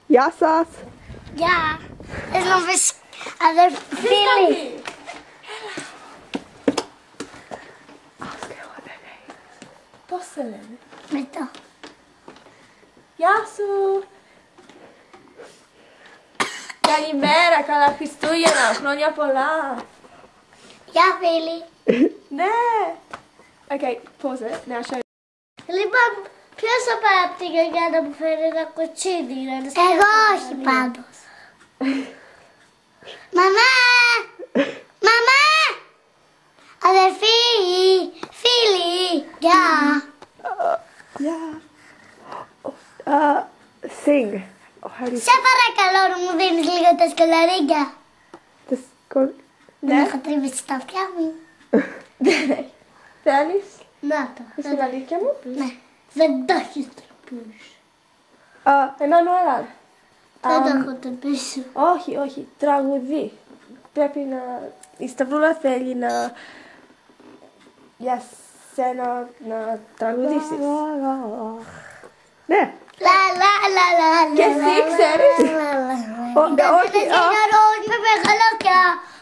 Γεια σας. Γεια. Θες να βρεις φίλοι. Πώς σε λένε? Μετά. Γεια σου. Καλημέρα, καλά Χριστούγεννα, χρόνια πολλά. Γεια φίλοι. Ναι. Okay, pause it. Now show. Λοιπόν, ποιος θα πάει από τη γιαγιά να μου φέρει ένα κοτσίδι? Εγώ όχι πάντως. Μαμά! Μαμά! Αδερφή! Φίλοι! Γεια! Yeah. Sing. How do you Σε παρακαλώ να μου δίνεις λίγο τα σκαλαρίκια. sing? Δεν έχω τρίβει στα αυτιά μου. Θέλεις? Να το. Είσαι τα αλήθεια μου? Ναι. Δεν το έχεις τρυπήσει. Ένα Νοέλα. Δεν το έχω τρυπήσει. Όχι, όχι. Τραγουδί. Πρέπει να... Η Σταυρούλα θέλει να... Για σένα να τραγουδήσεις. Ναι. Λα λα λα λα. Και εσύ ξέρεις? Όχι. Με μεγαλόκια.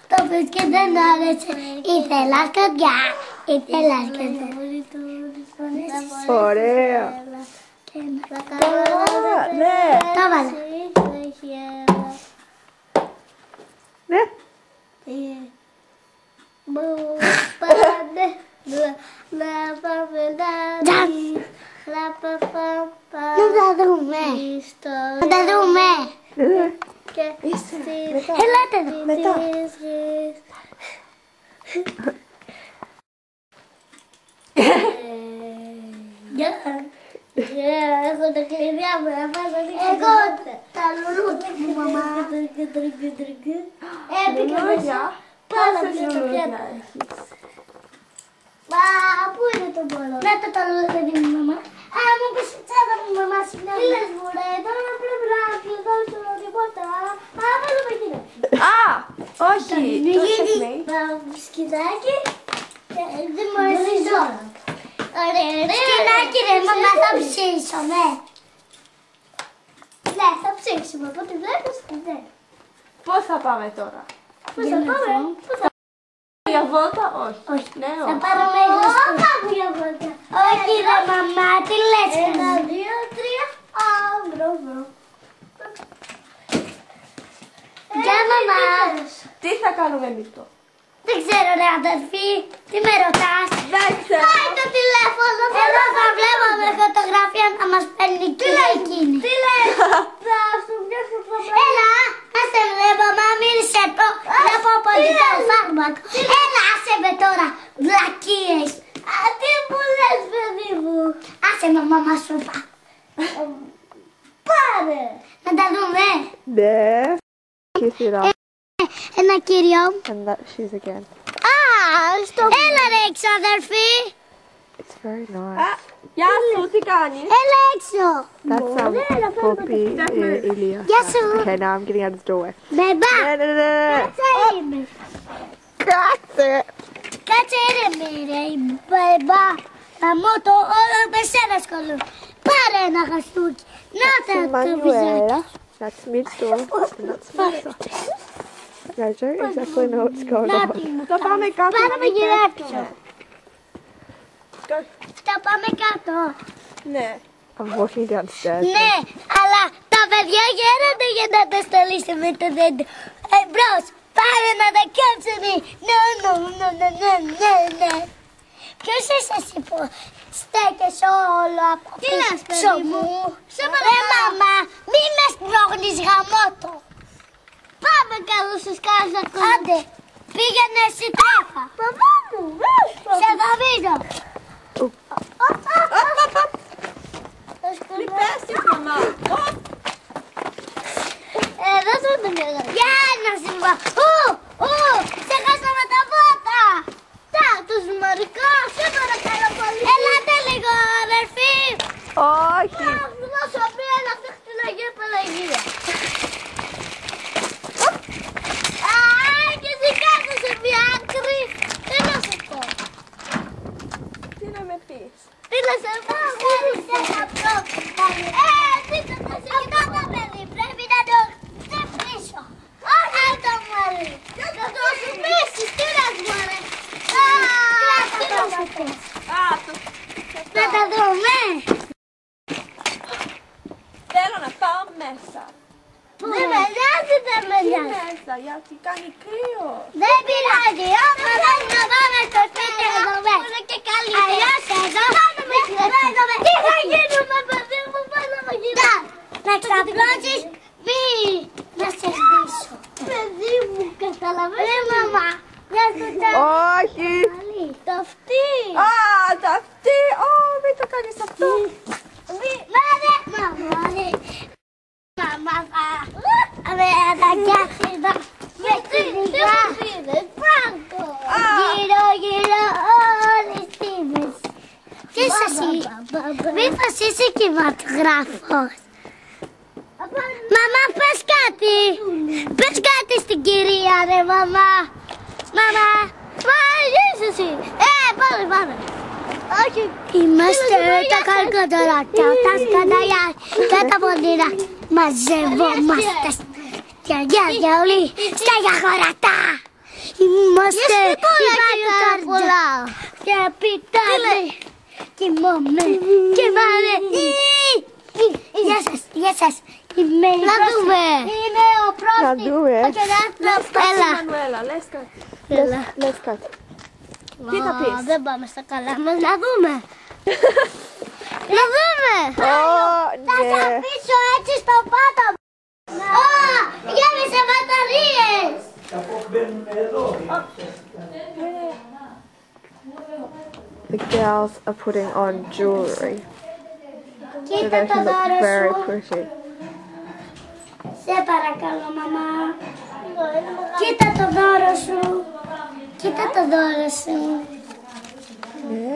Το πες και δεν άρεσε. Ήθελα σκοτειά. Ήθελα σκοτειά. Ωραία. Ναι. Το βάλα. Ναι. Να τα δούμε. Να τα δούμε. Ελάτε εδώ. Μετά. Έχω τα κλειδιά μου, εγώ τα λουλούδια μου, μαμά. Λουλούδια. Πάρα Πόσες πολύ το λουλούδια πιάτο. έχεις? Μα, πού είναι το μπολό? Να τα λουλούδια μου, μαμά. Μου πεις η τσάντα μου, μαμά, συγγνώμη. Τι λες μου, ρε, τώρα πρέπει να κλειδώσω τίποτα. Βάλουμε εκείνο. Όχι. Το ξεχνάει. Σκηνάκι. Δεν μου αρέσει η ζώα. Σκηνάκι ρε, μαμά, θα ψήσω, ναι. Ναι, θα ψήσουμε, από ό,τι βλέπεις, ναι. Πώς θα πάμε τώρα? Πώς θα πάμε? Για βόλτα? Όχι. Ναι, Θα όχι. πάρουμε γλυστό. Όχι ρε μαμά, τι λες? 1, 2, 3. Μπρο. Γεια μαμά. Τι θα κάνουμε εμείς τώρα? Δεν ξέρω ρε αδερφή, τι με ρωτάς? Δεν ξέρω. Πάει το τηλέφωνο. Εδώ θα βλέπαμε φωτογραφία να μας παίρνει και εκείνη. Τι λες? Θα σου πιάσω το πράγμα. Έλα, να σε βλέπω, μα μίλησε το. Βλέπω πολιτικό φάρμακο. Έλα, άσε με τώρα, βλακίες. Τι μου λες παιδί μου? Άσε με μαμά σου πά. Πάρε. Να τα δούμε. Ναι. Kiss it up. Ένα κύριο. And that she's again. Έλα ρε έξω αδερφή. It's very nice. Γεια σου, τι κάνεις? Έλα έξω. That's Poppy, Ilya. Γεια σου. Okay, now I'm getting out of the doorway. Μπεμπά. Ναι. Κάτσε είμαι. Κάτσε. Κάτσε ήρεμη ρε μπεμπά. Θα μου το όλο με σένα σχολούν. Πάρε ένα χαστούκι. Να τα το βυζάκι. Manuela. That's mid-store. And that's Masa. I don't exactly know what's going on. Θα πάμε κάτω. Πάμε γυράξω. Go. Θα πάμε κάτω. Ναι. I'm walking downstairs. Ναι, αλλά τα παιδιά γέρονται για να τα στολίσουν με το δέντρο. Εμπρός, πάμε να τα κάψουν. Ναι. Ποιος είσαι εσύ που στέκεσαι όλο από πίσω μου? Ρε μαμά, μην με σπρώχνεις γαμότο. Πάμε κάτω στους κάζακους. Άντε, πήγαινε εσύ τρέφα. Μαμά μου, σε δαβίζω. Μην πέσεις, μαμά. Δεν σου το λέγα. Για να συμβά. Ξεχάσαμε τα βότα. Τους μαρικά, σε παρακαλώ πολύ. Ελάτε λίγο αδερφοί. Όχι. Να σου πει ένα φτιάξει την Αγία Παναγία. Και εσύ κάτω σε μια άκρη. Τι να σου πω? Τι να με πεις? Τι να σε πω? Τι να σε πω? Αυτό τα παιδί πρέπει ότι κάνει κρύο. Δεν πειράζει, όμως δεν θα πάμε στο σπίτι να δούμε. Και καλύτερα. Αλλιώς εδώ τι θα γίνουμε, παιδί μου, πάνω από γύρω. Να ξαπλώσεις, μη να σε σβήσω. Παιδί μου, καταλαβαίνεις. Μαμά. Όχι. Το αυτί. Α, το αυτί. Ω, μην το κάνεις αυτό. Μαμά θα με αναγκάσει να με κυνηγά. Γύρω γύρω όλες τίμες. Τι είσαι εσύ, μήπως είσαι κινηματογράφος. Μαμά, πες κάτι. Πες κάτι στην κυρία, ρε μαμά. Μαμά, είσαι εσύ. Πάμε. Όχι. Είμαστε τα καρκατοράκια, τα σκανταλιά και τα ποντίνα. Μαζευόμαστε για όλοι στα γιαγορατά. Είμαστε οι βαλκάρδια και πιτάνε. Κοιμάμαι. Γεια σας. Να δούμε. Είμαι ο πρώτης. Να δούμε. Έλα. Μανουέλα, λες κάτι. Λες κάτι. Τι θα πεις? Δεν πάμε στα καλά μας. Να δούμε. Να δούμε. Θα σε αφήσω έτσι στο πάτο. Γέμισε μπαταρίες. The girls are putting on jewelry so Κοίτα they το can look δώρο very σου. pretty. Σε παρακαλώ, μαμά. Κοίτα το δώρο σου. Κοίτα το δώρο σου. Ναι.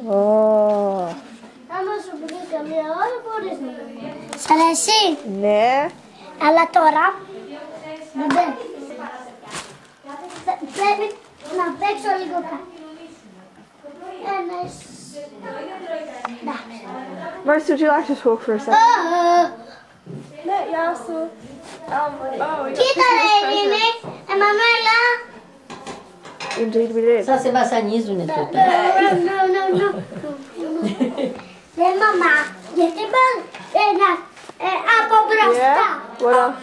Oh. Άμα σου πει καμία ώρα μπορείς να το δεις. Σ' αρέσει. Ναι. Αλλά τώρα δεν πρέπει να παίξω λίγο κάτι. Marcy, would you like to talk for a second? Ναι, γεια σου. Κοίτα ρε Ειρήνη, Εμμανουέλα. Indeed we did. Σας βασανίζουνε τότε. Ρε μαμά, γιατί πας από μπροστά. Yeah? What else?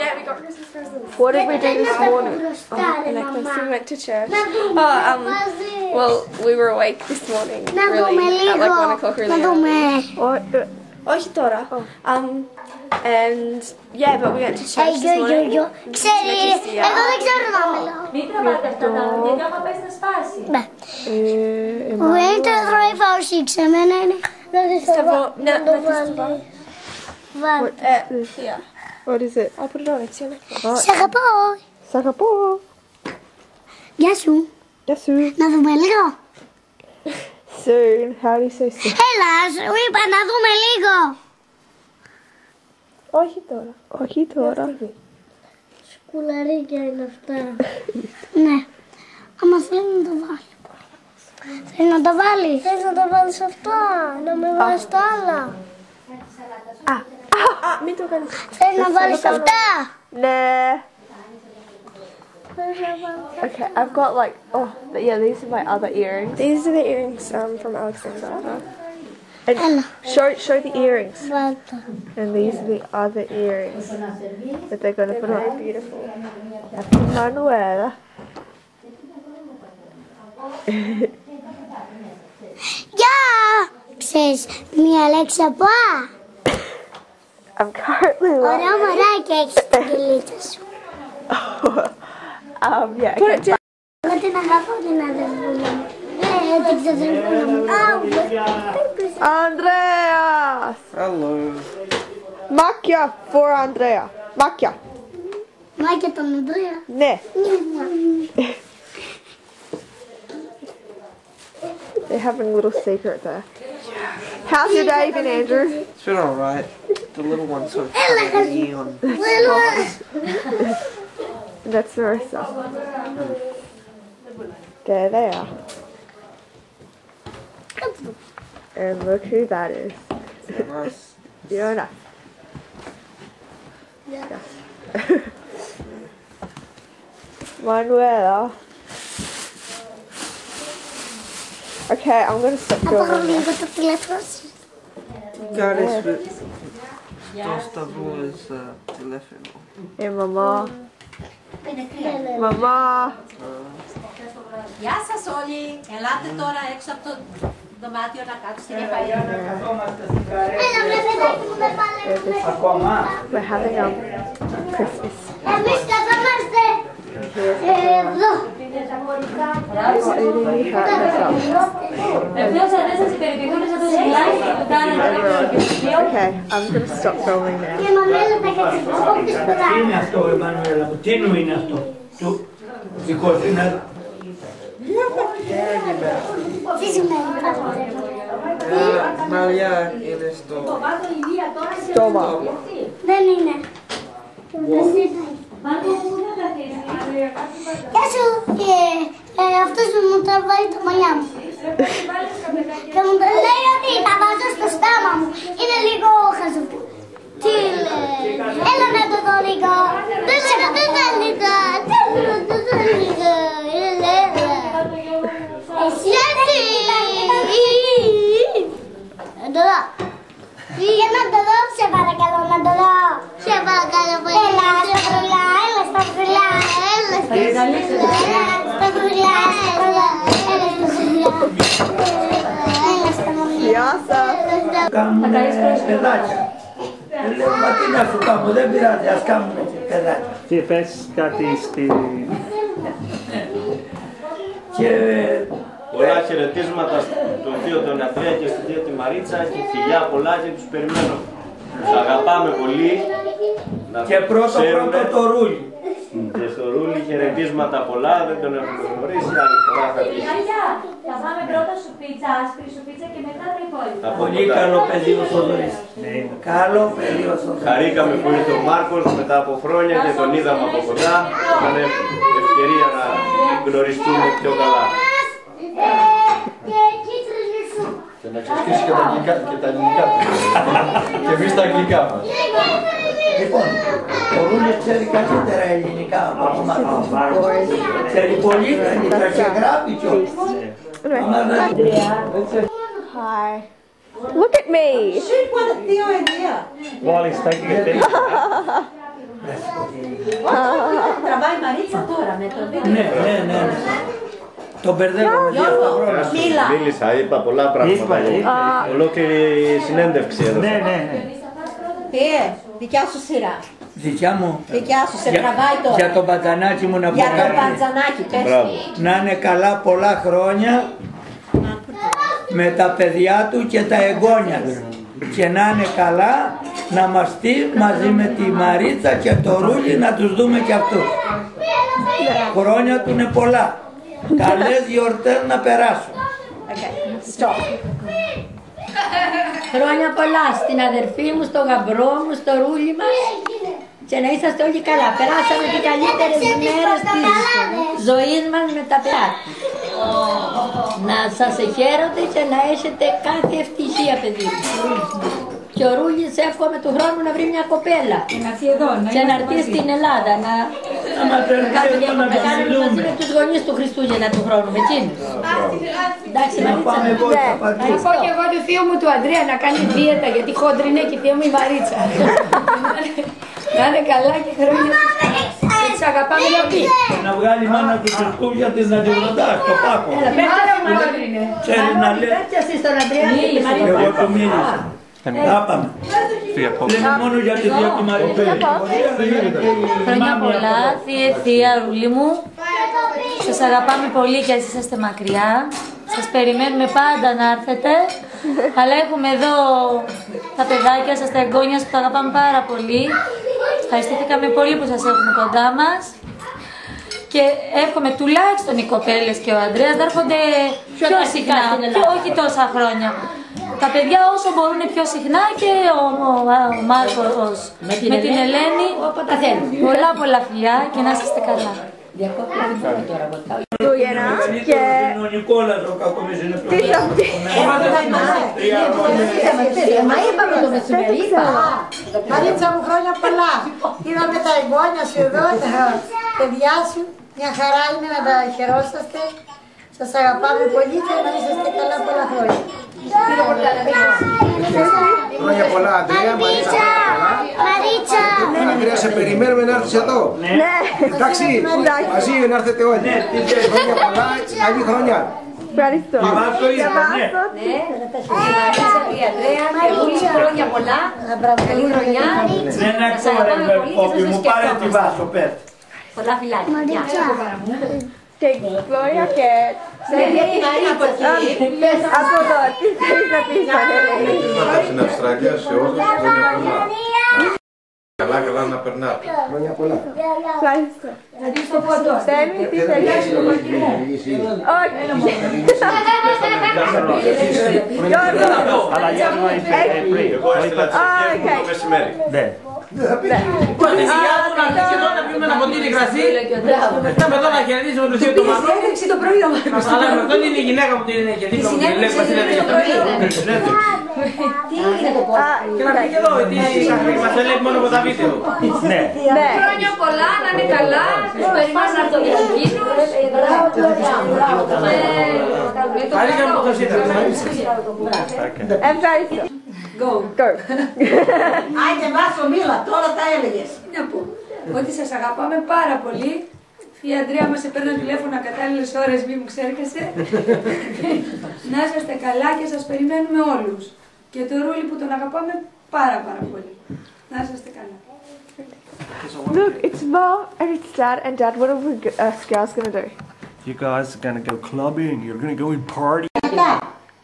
Yeah, we got Christmas presents. What did we do this Από morning? μπροστά A ρε necklace. We μαμά. went to church. Να δούμε μαζί. Well, we were awake this morning. Να δούμε Really, at like 1 λίγο. o'clock Να really δούμε. early. Όχι τώρα. And yeah, but we went to church this morning. Ξέρει, εγώ δεν ξέρω να μιλάω. Μην τραβάτε αυτά τα λόγια, γιατί άμα πες θα σπάσει. Ο Έντρο τρώει φαουσίξε, εμένα είναι. Να δεις το Ναι, να το βάλει. Βάλει. Yeah. What is it? I'll put it on. It's your necklace. Oh, Σ' αγαπώ. Sakapo. Γεια σου. Yes, soon. Να δούμε λίγο. Soon. How do you say soon? Έλα, σου είπα να δούμε λίγο. Όχι τώρα. Όχι τώρα. Σκουλαρίκια είναι αυτά. Ναι. Άμα θέλει να το βάλει. Θέλει να το βάλει. Θέλει να το βάλεις αυτά. Να με βάλεις τα άλλα. Μην το κάνεις. Θέλει να βάλεις αυτά. Nah. Okay, I've got like, oh, yeah, these are my other earrings. These are the earrings from Alexander. And Ella. show the earrings. Βάλτε. And these are the other earrings that they're going to put Very on. beautiful. Happy Manuela. Γεια! Ξέρεις μία λέξη από Α. I'm currently Ωραία μωράκι έχεις στην κελίτσα σου. yeah, okay. Εγώ την αγαπώ την αδερφούλα μου. Την ξαδερφούλα μου. Andreas! Hello. Macchia for Andrea. Macchia. Μα και τον Ανδρέα. Ναι. They're having a little secret there. How's your day been, Andrew? It's been alright. The little one's sort of coming me on. That's Marissa. There they are. And look who that is. Nice. Fiona. Yeah. Manuela. Okay, I'm gonna stop Θα πάρω filming λίγο this. το τηλέφωνο σου. Κάνεις το σταυρό τηλέφωνο. Hey, Mama. Μαμά. Γεια σας όλοι. Ελάτε τώρα έξω από το δωμάτιο να κάτσετε για φαΐ. Ακόμα. We're having Christmas. Εμείς καθόμαστε εδώ. Okay, I'm going to stop filming now. Και μαμέλα τα κατσικόκκις Τι είναι αυτό, Εμμανουέλα μου, τι νου είναι αυτό. Δικός είναι. Τι σημαίνει πάντοτε. Μαριά είναι στο... Στόμα. Δεν είναι. Γεια σου. Αυτός μου τραβάει τα μαλλιά μου. Και μου λέει ότι τα βάζω στο στόμα μου. Είναι λίγο χαζοπού. Τι λέει. Έλα να το δω λίγο. Δεν εσύ Εντολά. Για να το δω, σε παρακαλώ να το δω. Σε παρακαλώ πολύ. Έλα στα βρουλά, έλα στα βρουλά, έλα στα βρουλά, έλα στα βρουλά, έλα στα βρουλά. Γεια σας. Κάνουμε παιδάκια. Λέω, μα τι να σου κάνω, δεν πειράζει, ας κάνουμε παιδάκια. Και πες κάτι στη... Και πολλά χαιρετίσματα στον θείο τον Αντρέα και στην θεία τη Μαρίτσα και φιλιά πολλά και τους περιμένω. Τους αγαπάμε πολύ. και πρώτο το ρούλι. Και στο Ρούλι χαιρετίσματα πολλά, δεν τον έχουμε γνωρίσει, άλλη φορά θα πει. Θα φάμε πρώτα σου πίτσα, άσπρη σου πίτσα και μετά τα υπόλοιπα. Πολύ καλό παιδί ο Θοδωρής. Καλό παιδί ο Θοδωρής. Χαρήκαμε που ήρθε ο Μάρκος μετά από χρόνια και τον είδαμε από κοντά. Ήταν ευκαιρία να γνωριστούμε πιο καλά. Και να ξεσκίσει και τα ελληνικά του. Και εμείς τα αγγλικά μας. Λοιπόν, ο Ρούλης ξέρει καλύτερα ελληνικά από εμάς. Ξέρει πολύ, θα σε γράφει κιόλας. Hi. Look at me. Μόλις τα έχετε. Τραβάει η Μαρίτσα τώρα με το βίντεο. Ναι. Το μπερδεύομαι διάφορα. Μίλησα, είπα πολλά πράγματα. Ολόκληρη συνέντευξη έδωσα. Ναι. Δικιά σου σειρά. Δικιά μου. Δικιά σου, σε τραβάει τώρα. Για το μπατζανάκι μου να πω Για το κάτι. παντζανάκι, πες. Να είναι καλά πολλά χρόνια με τα παιδιά του και τα εγγόνια του. Και να είναι καλά να μας στείλει μαζί με τη Μαρίτσα και το Ρούλι να τους δούμε και αυτούς. Χρόνια του είναι πολλά. Καλές γιορτές να περάσουν. Stop. Χρόνια πολλά στην αδερφή μου, στο γαμπρό μου, στο Ρούλι μας. Και να είσαστε όλοι καλά. Περάσαμε τις καλύτερες μέρες της ζωής μας με τα παιδιά. Να σας εχαίρονται και να έχετε κάθε ευτυχία, παιδί. Και ο Ρούλης εύχομαι του χρόνου να βρει μια κοπέλα. Και να έρθει στην Ελλάδα. Να κάνουμε μαζί με τους γονείς του Χριστούγεννα του χρόνου. Με εκείνους. Εντάξει, Μαρίτσα. Να πω και εγώ του θείου μου του Αντρέα να κάνει δίαιτα, γιατί χόντρη είναι και η θεία μου η Μαρίτσα. Να είναι καλά και χρόνια. Και τις αγαπάμε πολύ. Να βγάλει η μάνα του Χριστούγια της να τη ρωτά στο πάκο. Ξέρει να λέει. Εγώ του μίλησα. Να πάμε. Λέμε μόνο για τη θεία τη Μαρίτσα. Χρόνια πολλά, θεία Ρούλη μου. Σας αγαπάμε πολύ και εσείς είσαστε μακριά. Σας περιμένουμε πάντα να έρθετε. Αλλά έχουμε εδώ τα παιδάκια σας, τα εγγόνια σας που τα αγαπάμε πάρα πολύ. Ευχαριστηθήκαμε πολύ που σας έχουμε κοντά μας. Και εύχομαι τουλάχιστον οι κοπέλες και ο Ανδρέας να έρχονται πιο συχνά, όχι τόσα χρόνια. Τα παιδιά όσο μπορούν πιο συχνά και ο Μάρκος με την Ελένη. Πολλά φιλιά και να είστε καλά. Χριστούγεννα και... Ο Νικόλας ο κακομής είναι πιο Μα είπαμε το μεσημέρι, Μαρίτσα μου, χρόνια πολλά. Είδαμε τα εγγόνια σου εδώ, τα παιδιά σου. Μια χαρά είναι να τα χαιρόσαστε. Σας αγαπάμε πολύ και να είσαστε καλά πολλά χρόνια. Χρόνια πολλά, Αντρέα. Μαρίτσα. Αντρέα, σε περιμένουμε να έρθεις εδώ. Ναι. Εντάξει, μαζί να έρθετε όλοι. Χρόνια πολλά, καλή χρονιά. Ευχαριστώ. Ναι, η Μαρίτσα, η Αντρέα, και όλοι χρόνια πολλά. Καλή χρονιά. Δεν είναι κόρη, μου πάρε τη βάσο, πες. Πολλά φιλάκια. Και η Γλώρια και... Από εδώ, τι θέλεις να πεις, Βαλέρη. Στην Αυστραλία σε όλους, χρόνια πολλά. Καλά, καλά να περνάτε. Χρόνια πολλά. Ευχαριστώ. Θέμη, τι θέλεις. Όχι. Γιώργο. Αλλά Γιώργο είπε πριν. Εγώ έστειλα τις ευχές μου το μεσημέρι. Ναι. Να πιούμε ένα ποτήρι κρασί, μετά εδώ να χαιρετήσουμε τον θείο του Μανώ. Το πρωί ο Μάρκος. Αλλά με αυτόν είναι η γυναίκα που την έχει δίπλα μου. Τι είναι το πόδι. Και να πει και εδώ, τι μας έλεγε μόνο από τα βίντεο. Ναι. Χρόνια πολλά, να είναι καλά. Τους περιμένω να το διακίνους. Χαρήκα μου το σύνταγμα. Ευχαριστώ. Go. Άιντε βάσο Μίλα, τώρα τα έλεγες. Να πω ότι σας αγαπάμε πάρα πολύ. Η Αντρέα μας έπαιρνε τηλέφωνα κατάλληλες ώρες, μη μου ξέρκασε. Να είσαστε καλά και σας περιμένουμε όλους. Και το Ρούλι που τον αγαπάμε πάρα πολύ. Να είσαστε καλά. Look, it's Mom and it's Dad and Dad, what are we girls gonna do? You guys are gonna go clubbing, you're gonna go and party.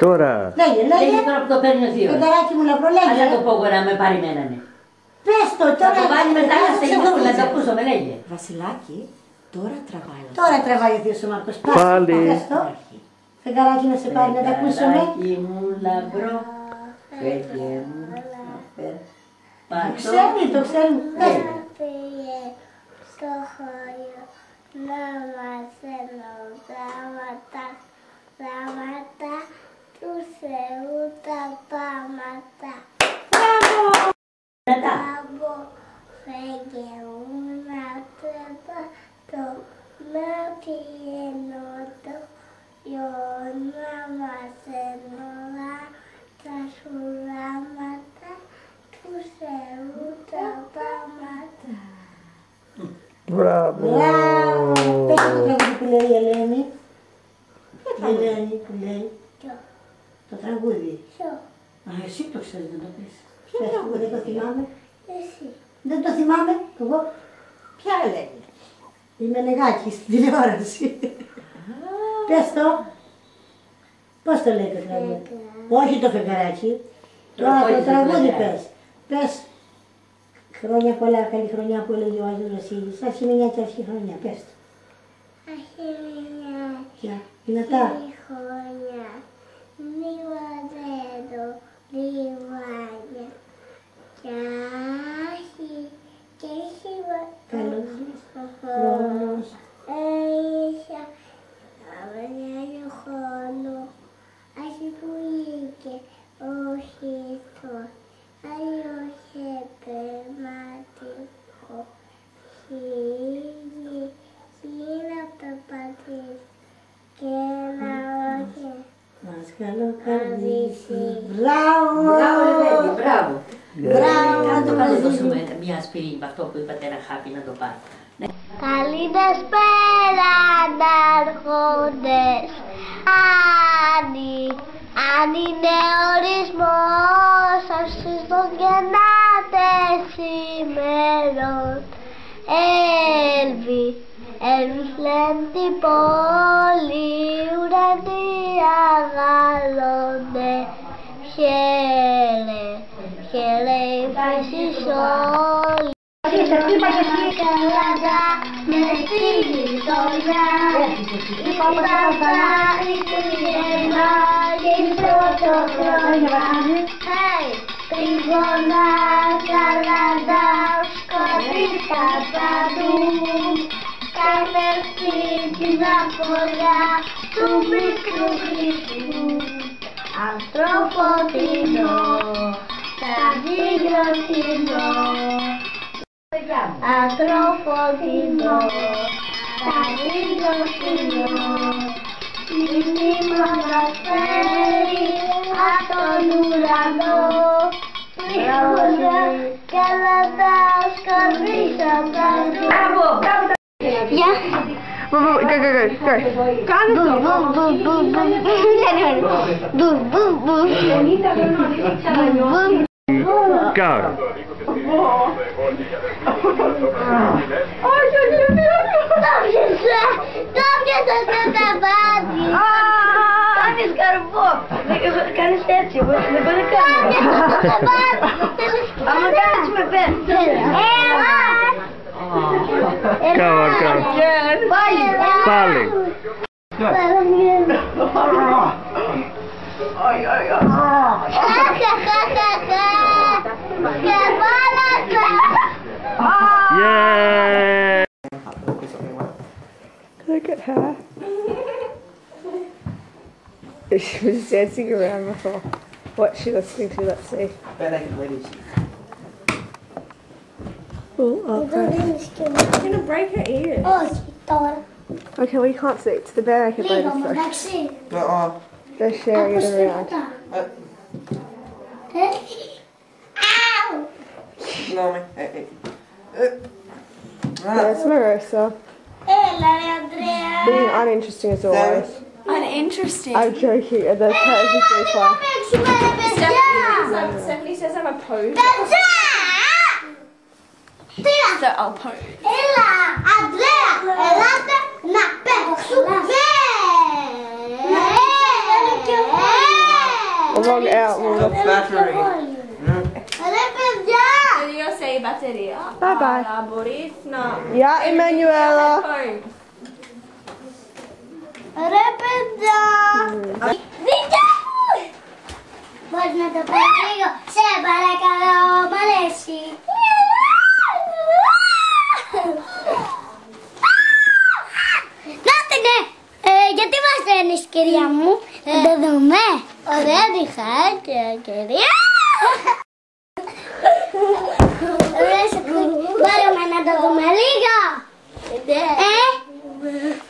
Τώρα. Λέγε τώρα που το παίρνει ο θείος. Παιδεράκι μου να προλέγει. Αν δεν το πω να με περιμένανε. Πες το τώρα. Θα το βάλει μετά να στεγνούμε, να το ακούσω, με λέγε. Βασιλάκι, τώρα τραβάει. Τώρα τραβάει ο θείος ο Μάρκος. Πάλι. Πες το. Φεγγαράκι να σε πάρει να τα ακούσουμε. Φεγγαράκι μου λαμπρό, φέγγε μου να ξέρει, το ξέρει. Πήγε στο χωριό να μαθαίνω γράμματα του Θεού τα πάματα. Μπράβο! Φέγγε μου να τρεπατώ, να πηγαίνω το γιο να μαθαίνω τα γράμματα του Θεού τα πάματα. Μπράβο. Πες το τραγούδι που λέει η Ελένη. Ποιο Ελένη που λέει. Το τραγούδι. Ποιο. Εσύ το ξέρεις να το πεις. Ποιο τραγούδι, δεν το θυμάμαι. Εσύ. Δεν το θυμάμαι. Εγώ. Ποια Ελένη. Είμαι Νεγάκη στην τηλεόραση. Πες το. Πώς το λέει το τραγούδι. Όχι το φεγγαράκι. Το τραγούδι πες. Πες. Χρόνια πολλά, καλή χρονιά που έλεγε ο Άγιος Βασίλης. Αρχή μηνιά και αρχή χρονιά. Πες το. Αρχή μηνιά. Δυνατά. Χρόνια. Νιβαδέρο. Λιβάνια. Και άχι. Και έχει Καλός χρόνος. Έισα. Αβενιάνιο χρόνο. Άχι που είχε. Όχι τώρα. Αλλιώς επερματικό. Χίλια από το πατήρι και ένα όχι. Μας καλοκαρδίσει. Μπράβο! Μπράβο! Μπράβο! Να το δώσουμε μια ασπιρίνη με αυτό που είπατε, ένα χάπι να το πάρει. Καλή δεσπέρα αρχόντες. Αν είναι ορισμός, ας τους τον γεννάτε σήμερον. Έλβη λένε την πόλη, ουρανοί αγαλώνε. Χαίρε η φύση όλη. Με στη γειτονιά, η παπάρη του γεμά και η πρωτοχρονιά. Τριγωνά, καλαντά, σκοτεινά παντού. Κάθε στην αφορά του μικρού Χριστού. Ανθρωποτινό, ταγγελιοτινό. Ανθρωποτινό, ταγγελιοτινό. Η μνήμα μας φέρει απ' τον ουρανό Γεια. Go. Κάνε το. Go. Κάνεις καρπό. Κάνεις έτσι. Δεν μπορεί να κάνεις. Άμα κάνεις με πέντε. Go. Πάλι. Yay! Look at her. She was dancing around before. What's she listening to? Let's see. Oh, okay. You're gonna break her ears. Okay, well you can't see. It's the bare naked lady first. They're sharing it around. There's Marissa. Being uninteresting as always. Uninteresting. I'm joking, and then her is just really fun. Stephanie says I'm a pose. So I'll pose. Έλα, Αντρέα, ελάτε να παίξουμε. Log out. Battery. Ρε παιδιά. Τελείω σε η μπαταρία. Bye bye. Αλλά μπορείς να... Γεια, Εμμανουέλα. Ρε παιδιά. Δείτε μου. Μπορείς να το πάρεις λίγο. Σε παρακαλώ, μ' αρέσει. Νάτε ναι. Γιατί μας δένεις, κυρία μου? Να το δούμε. Ωραία διχάκια, κυρία. Μπορούμε να το δούμε λίγο?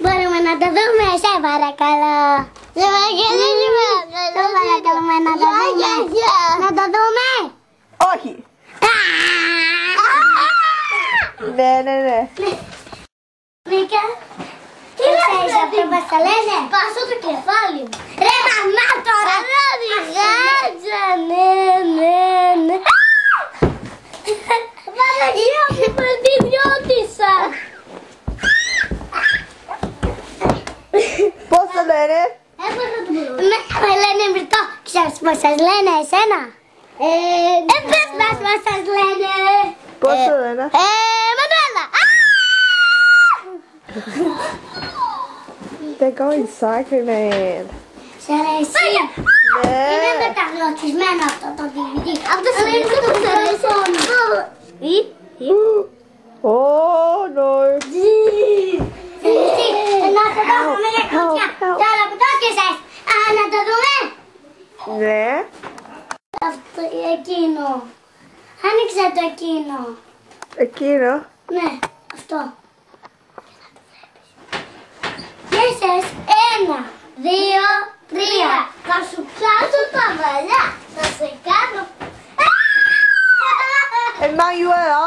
Μπορούμε να το δούμε, σε παρακαλώ. Σε παρακαλούμε να το δούμε. Να το δούμε. Όχι. Ναι. Βρήκα. Τι ξέρεις αυτό μας τα λένε? Πάσω το κεφάλι μου. Ρε μαμά τώρα. Ράδιγάτσα, ναι. Παναγία μου, παντιδιώτησα. Πώς το λένε? Με λένε Μπριτό. Ξέρεις πώς σας λένε εσένα? Πες μας πώς σας λένε. Πώς το λένε? Μανουέλα. They're going psycho, man. Σ' αρέσει? Είναι μεταγλωτισμένο αυτό το DVD. Αυτό σημαίνει το τηλέφωνο. Oh no. Να το δούμε για κουτιά. Τώρα που το έσκεσες. Να το δούμε. Ναι. Αυτό εκείνο. Άνοιξε το εκείνο. Εκείνο? Ναι, αυτό. Πιέσες 1, 2, 3. Θα σου πιάσω τα μαλλιά. Θα σε κάνω. Εμμανουέλα.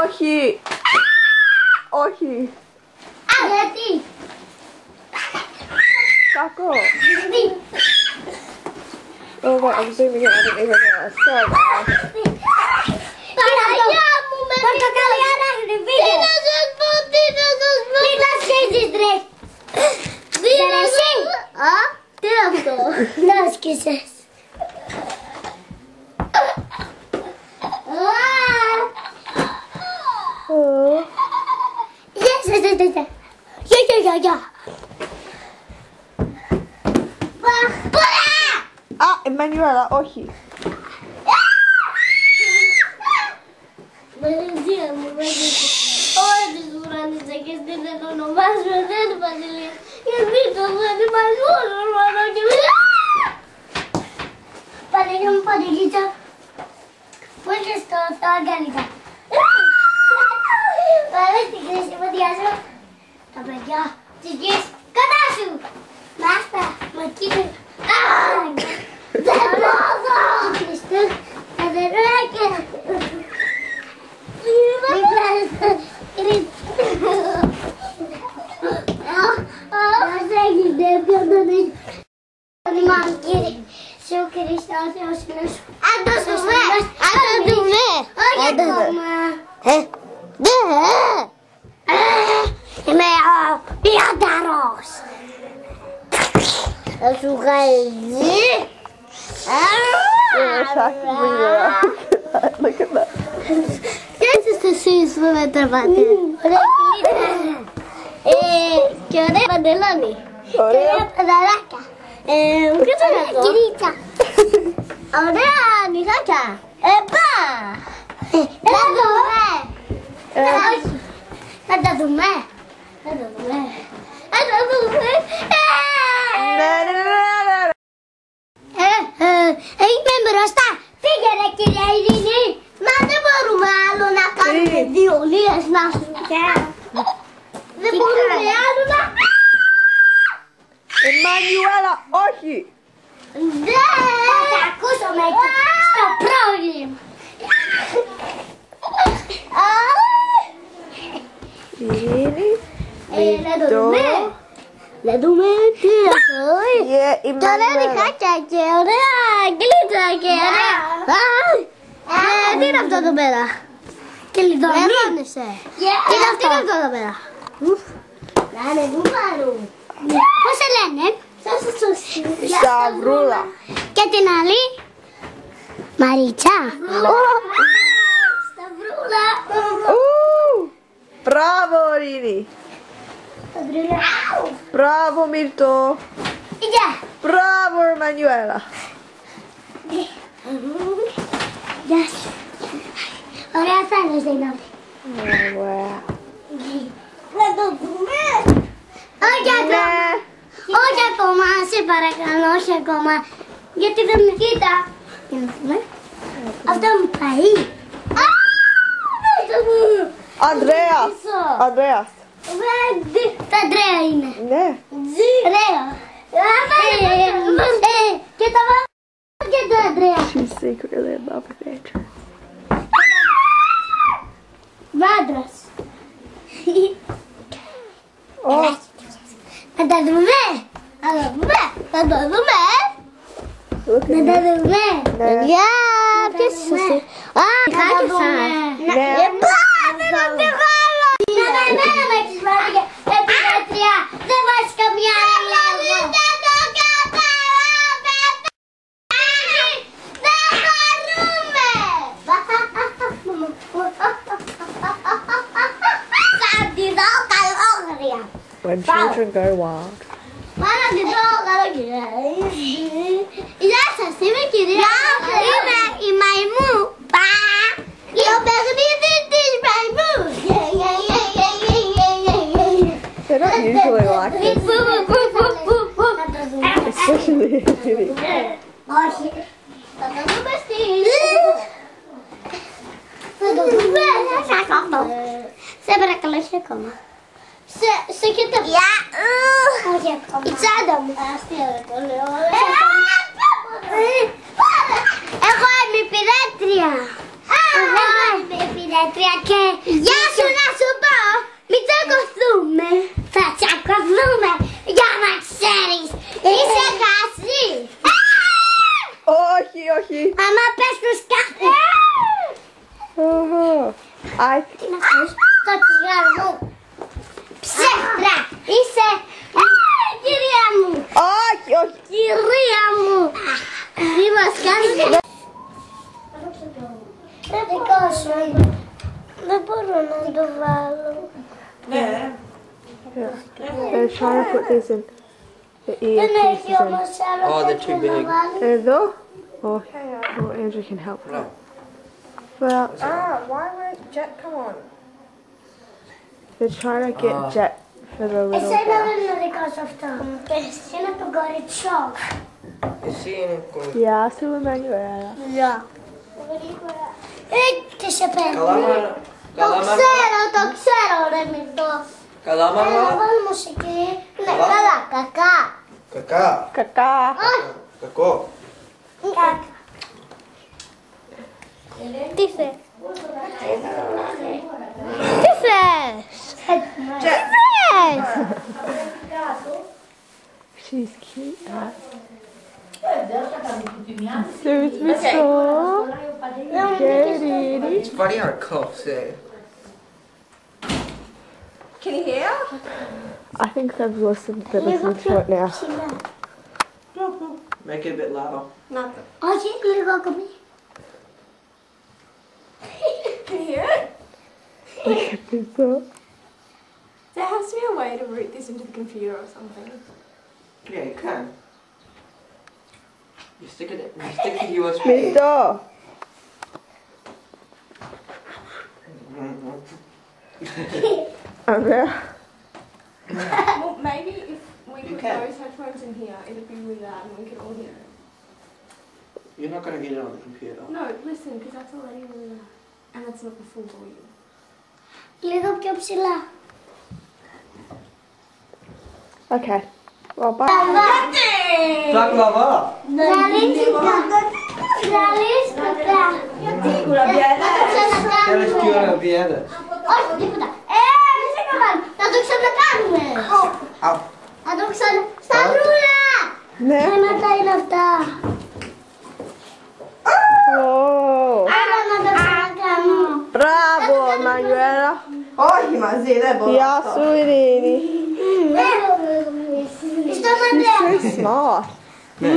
Όχι. Όχι. Γιατί? Κακό. Oh wait, I'm zooming in. I didn't even realize. Sorry, guys. Παναγιά μου με την καλιά να χρυβεί. Τι να σας πω. Τι να σχέσεις ρε. Σ' αρέσει? Τι είναι αυτό? Να σκίσες. Γεια. Α, Εμμανουέλα, όχι. Βαλεντία μου, όλες τις ουρανιστακές τι δεν το ονομάζουμε, δεν είναι Βασιλεία. Γιατί το δεν είμαστε όλο μόνο και Παναγιά μου, Παναγίτσα. Πού είσαι στο Αγκαλίτσα. Πάμε στην κρίση μου, διάζω. Τα παιδιά της γης κατά σου. Μάστα, μακίνε. Δεν μπορώ. Χριστός, αδεράκια. έγινε, ποιον τον έχει. Ονειμάμε Κύριε, σε ο Χριστός Θεός είναι σου. Αν το δούμε, αν το δούμε. Όχι ακόμα. Είμαι ο Πιονταρός. Θα σου γαλεί. Look at that. Ποιες είστε εσείς που με τραβάτε. Ωραία κυλίτρα. Και ωραία παντελόνι. Ωραία πανταλάκια. Ποιος είναι αυτό. Κυλίτρα. Ωραία νυχάκια. Επά. Να δούμε. Να τα δούμε. Να τα δούμε. Να τα δούμε. Είμαι μπροστά. Πήγαινε κυρία Ειρήνη. Μα δεν μπορούμε άλλο να κάνουμε διολίες να σουτιά. Δεν μπορούμε άλλο να... Εμμανουέλα, όχι. Δεν θα ακούσουμε στο πρόγραμμα. Ειρήνη, Να το δούμε. Να δούμε τι αυτό. Και ωραία νυχάκια και ωραία γλίτσα και ωραία. Τι είναι αυτό εδώ πέρα. Και λιδώνεσαι. Τι είναι αυτό εδώ πέρα. Να είναι δούμαρου. Πώς σε λένε. Σταυρούλα. Και την άλλη. Μαρίτσα. Σταυρούλα. Μπράβο Ειρήνη. Μπράβο Μύρτο. Μπράβο Εμμανουέλα. Γεια σου. Ωραία θα είναι Ζεϊνάβη. Να το δούμε. Όχι ακόμα. Όχι ακόμα. Σε παρακαλώ. Όχι ακόμα. Γιατί δεν με κοίτα. Για να δούμε. Αυτό μου πάει. Ανδρέας. Ανδρέας. Τα Ανδρέα είναι. Ναι. Ανδρέα. Και τα βάζω και το Ανδρέα. She's secretly in love with Andrew. Βάντρας. Να τα δούμε. Να τα δούμε. Να τα δούμε. Να τα δούμε. Παιδιά, ποιος είσαι εσύ. Α, χάκες σας. Πάμε να μεγάλο. Να μένα με έχεις βάλει και την έτρια. Δεν βάζεις καμιά άλλη λόγο. Δεν το καταλάβετε. Δεν χαρούμε. Θα τη δω καλόγρια. When children go wild. Μάνα τη δω καλόγρια. Γεια σας, είμαι η κυρία. Είμαι η μαϊμού. Το παιχνίδι της μαϊμού. They don't usually like this. Especially Ειρήνη. Όχι. Θα το δούμε θα το δούμε. Σε παρακαλώ, όχι ακόμα. Σε κοιτώ. Όχι ακόμα. Η τσάντα μου. Εγώ είμαι η πειρέτρια. Εγώ είμαι η πειρέτρια και γεια σου να σου πω. Μην τσακωθούμε. Θα τσακωθούμε για να ξέρεις. Είσαι χασί. Όχι, όχι. Άμα πες τους κάτι. Τι να πεις στο τσιγάρο μου. Ψεύτρα. Είσαι. Κυρία μου. Όχι, όχι. Κυρία μου. Τι μας κάνεις. Δεν δικό σου. Δεν μπορώ να το βάλω. Yeah. They're trying to put these in the Δεν έχει earpieces όμως άλλο. Oh, they're too big. in. Εδώ? Oh, Andrew can help. No. Well, Why won't Jet come on? they're trying to get Jet for the little Εσένα girl. δεν είναι δικό σου αυτό. Είναι το κοριτσό. Εσύ είναι Γεια σου, Εμμανουέλα. Γεια. Τι σε παίρνει. Καλά, Το ξέρω ρε Μυρτώ. Καλά, Να βάλω μουσική. Ναι, καλά, κακά. Κακά. Κακά. Κακό. Κακά. Τι θες. Τι θες. Τι θες. She's cute. There's Miss Dawn. It's funny how it coughs, eh? Can you hear? I think they're listening to it now. Make it a bit louder. Nothing. Okay, Can you hear it? So, There has to be a way to route this into the computer or something. Yeah, you can. You stick it in. You stick the USB. Miss Dawn. Okay. Well, maybe if we put those headphones in here, it'd be really loud and we could all hear it. You're not going to get it on the computer. No, listen, because that's already really loud. And that's not the full volume. Λίγο πιο ψηλά. Okay. Well, bye. Baklava. Θέλεις και ουραμπιέδες. Όχι, τίποτα. Δεν σε κάνω. Να το ξανακάνουμε. Να το ξανα... Σταυρούλα! Ναι. Θέματα είναι αυτά. Άρα να το ξανακάνω. Μπράβο, Μανουέλα. Όχι μαζί, δεν μπορώ. Γεια σου, Ειρήνη. Στον Ανδρέα. She's so smart. Ναι.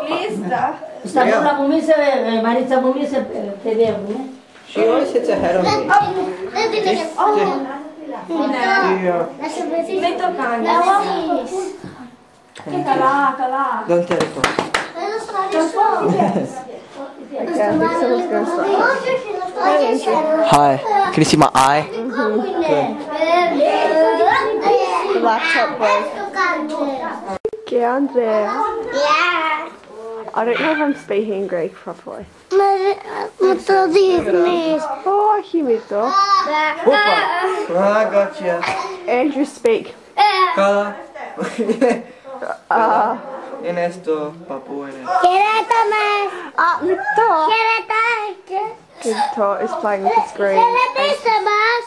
Λίστα. Σταυρούλα μου μη σε, Μαρίτσα μου μη σε παιδεύουνε. She always hits ahead of me. Δεν την έχεις. Να σε βρεθείς. Μην το κάνεις. Να βρεθείς. Καλά, καλά. Don't teleport. Θέλω στο αριστερό. Okay, I think someone's going to start. Hi. Can you see my eye? The laptop broke. Okay, Andrea. I don't know if I'm speaking Greek properly. Μου το δείχνεις. Όχι, Μίτο. I got you. Andrew, speak. Καλά. Είναι στο παππού, είναι. Χαιρέτα με. Μίτο. Χαιρετάκια. Mito is playing with the screen. Χαιρετήστε μας.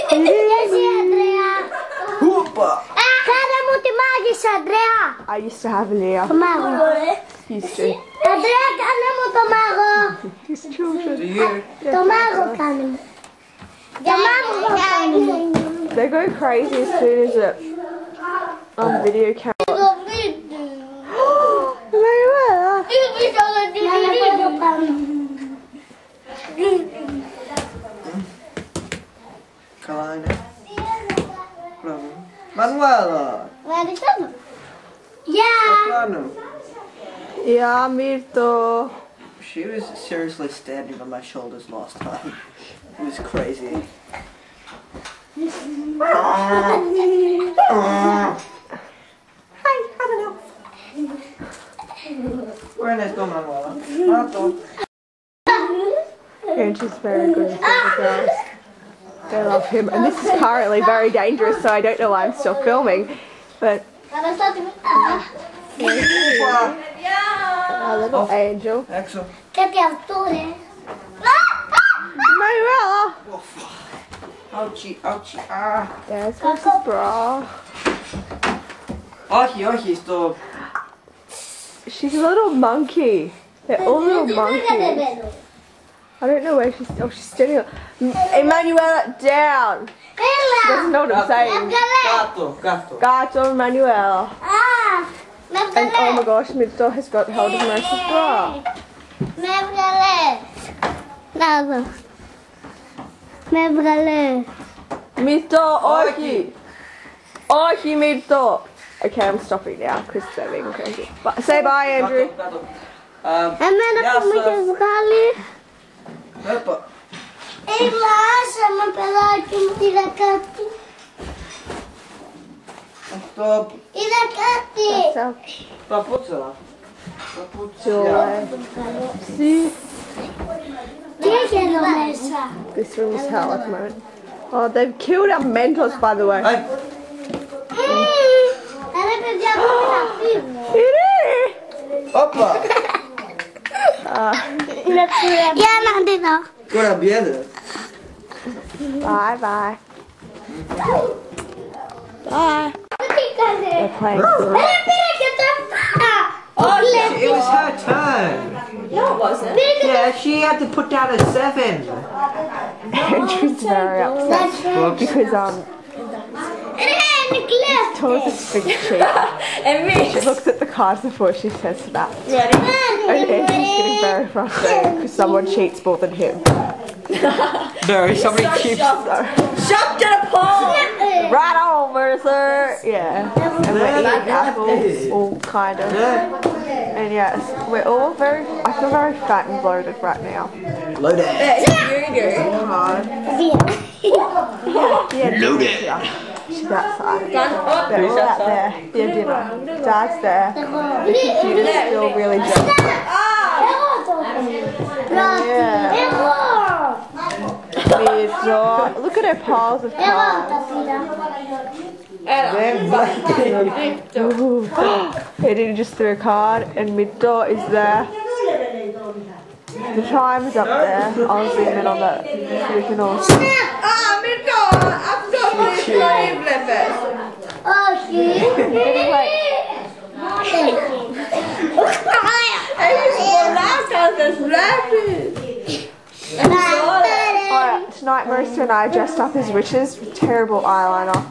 Και εσύ, Ανδρέα. Κάνε μου τη μάγισσα, Ανδρέα. I used to have Leah. Το μάγο. Used to. Ανδρέα, κάνε μου το μάγο. These children. Το μάγο κάνε μου. Το μάγο κάνε μου. They go crazy as soon as it on video camera. Καλά είναι. Μπράβο. Μανουέλα. Ευχαριστώ. Γεια. Κάνω. Yeah, Mito. She was seriously standing on my shoulders last time. It was crazy. Where is the Manuela? Andrew's very good with the girls. They love him. And this is currently very dangerous, so I don't know why I'm still filming. But our little angel. Έξω. Κάτι αυτό, ρε. Manuela! Ouchie, ouchie, ah. There's Mrs. Bra. Όχι, όχι, στο... She's a little monkey. They're all little monkeys. I don't know where she's... Oh, she's standing up. Emanuela, down! She doesn't know what I'm saying. Κάτω, κάτω. Gato, Emanuela. And oh my gosh, Mito has got hold of Marissa's bra. Με έβγαλε. Να δω. Με έβγαλε. Mito, όχι! Όχι, Mito! Okay, I'm stopping now because they're being crazy. But say bye, Andrew. Εμένα που με έχεις βγάλει. Όπα. Έλα, άσε με παιδάκι μου, είδα κάτι. Αυτό... Είδα κάτι. Παπούτσαλα. See? Τι έχει εδώ μέσα. This room is hell at the moment. Oh, they've killed our mentors, by the way. Ρε παιδιά, πρέπει να φύγω. Όπα. Για να δει εδώ. Κουραμπιέδες. Bye bye. Bye. They're playing. Oh, it was her turn. No, it wasn't. Yeah, she had to put down a 7. Andrew's very upset because he's told us to big cheat. And she looks at the cards before she says that. Ready? And Andrew's getting very frustrated because someone cheats more than him. No, somebody cheats. Shop to the pole! Right on, Mercer! Yeah. And we're eating apples, all kind of. And yes, we're all very, I feel very fat and bloated right now. Loaded. Yeah, Loaded. She's outside. They're all out there. They're dinner. Dad's there. The computer's still really dim. Yeah. Look at her piles of cards. Eddie just threw a card and mid-door is there. The time's up there. I'll zoom in on that so we can all see. mid-door! I'm Alright, tonight Marissa and I dressed up as witches with terrible eyeliner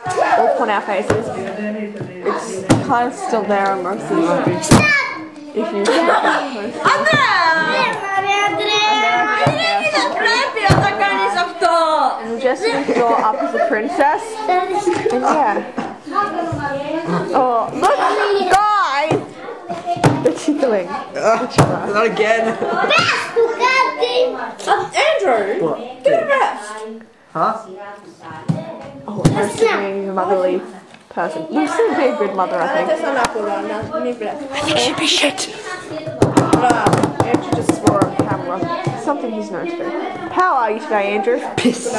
all on our faces. It's kind of still there on Marissa's if you and we just draw up as a princess. And yeah. Oh, look, guys! The tickling. Not again. Andrew! What? Give it a rest! Huh? Oh, Marissa being a motherly person. Marissa would be a good mother, I think. That's not apple run now. Need breath. Should be shit. Andrew just swore on camera. Something he's known to do. How are you today, Andrew? Pissed.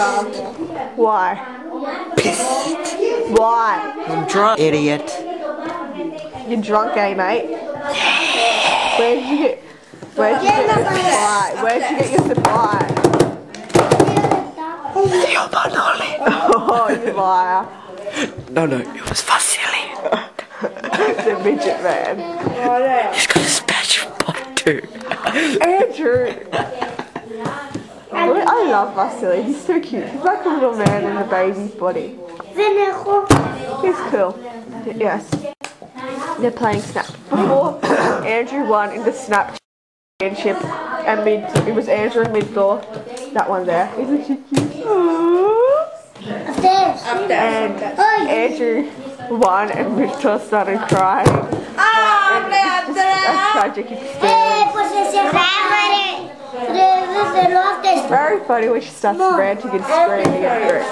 Why? Pissed. Why? I'm drunk. Idiot. You're drunk, eh, mate? Where'd you get your supply? Where'd you get your supply? You're Manoli. Oh, you liar. No, it was Vasily. The midget man. He's got a special book too. Andrew! I love Vasily, he's so cute. He's like a little man in a baby's body. He's cool. Yes. They're playing Snap. Before, Andrew won in the Snap championship, and it was Andrew and mid-door. That one there. Isn't she cute? And Andrew won, and mid-door started crying. It's just a tragic experience. It's very funny when she starts ranting and screaming after it.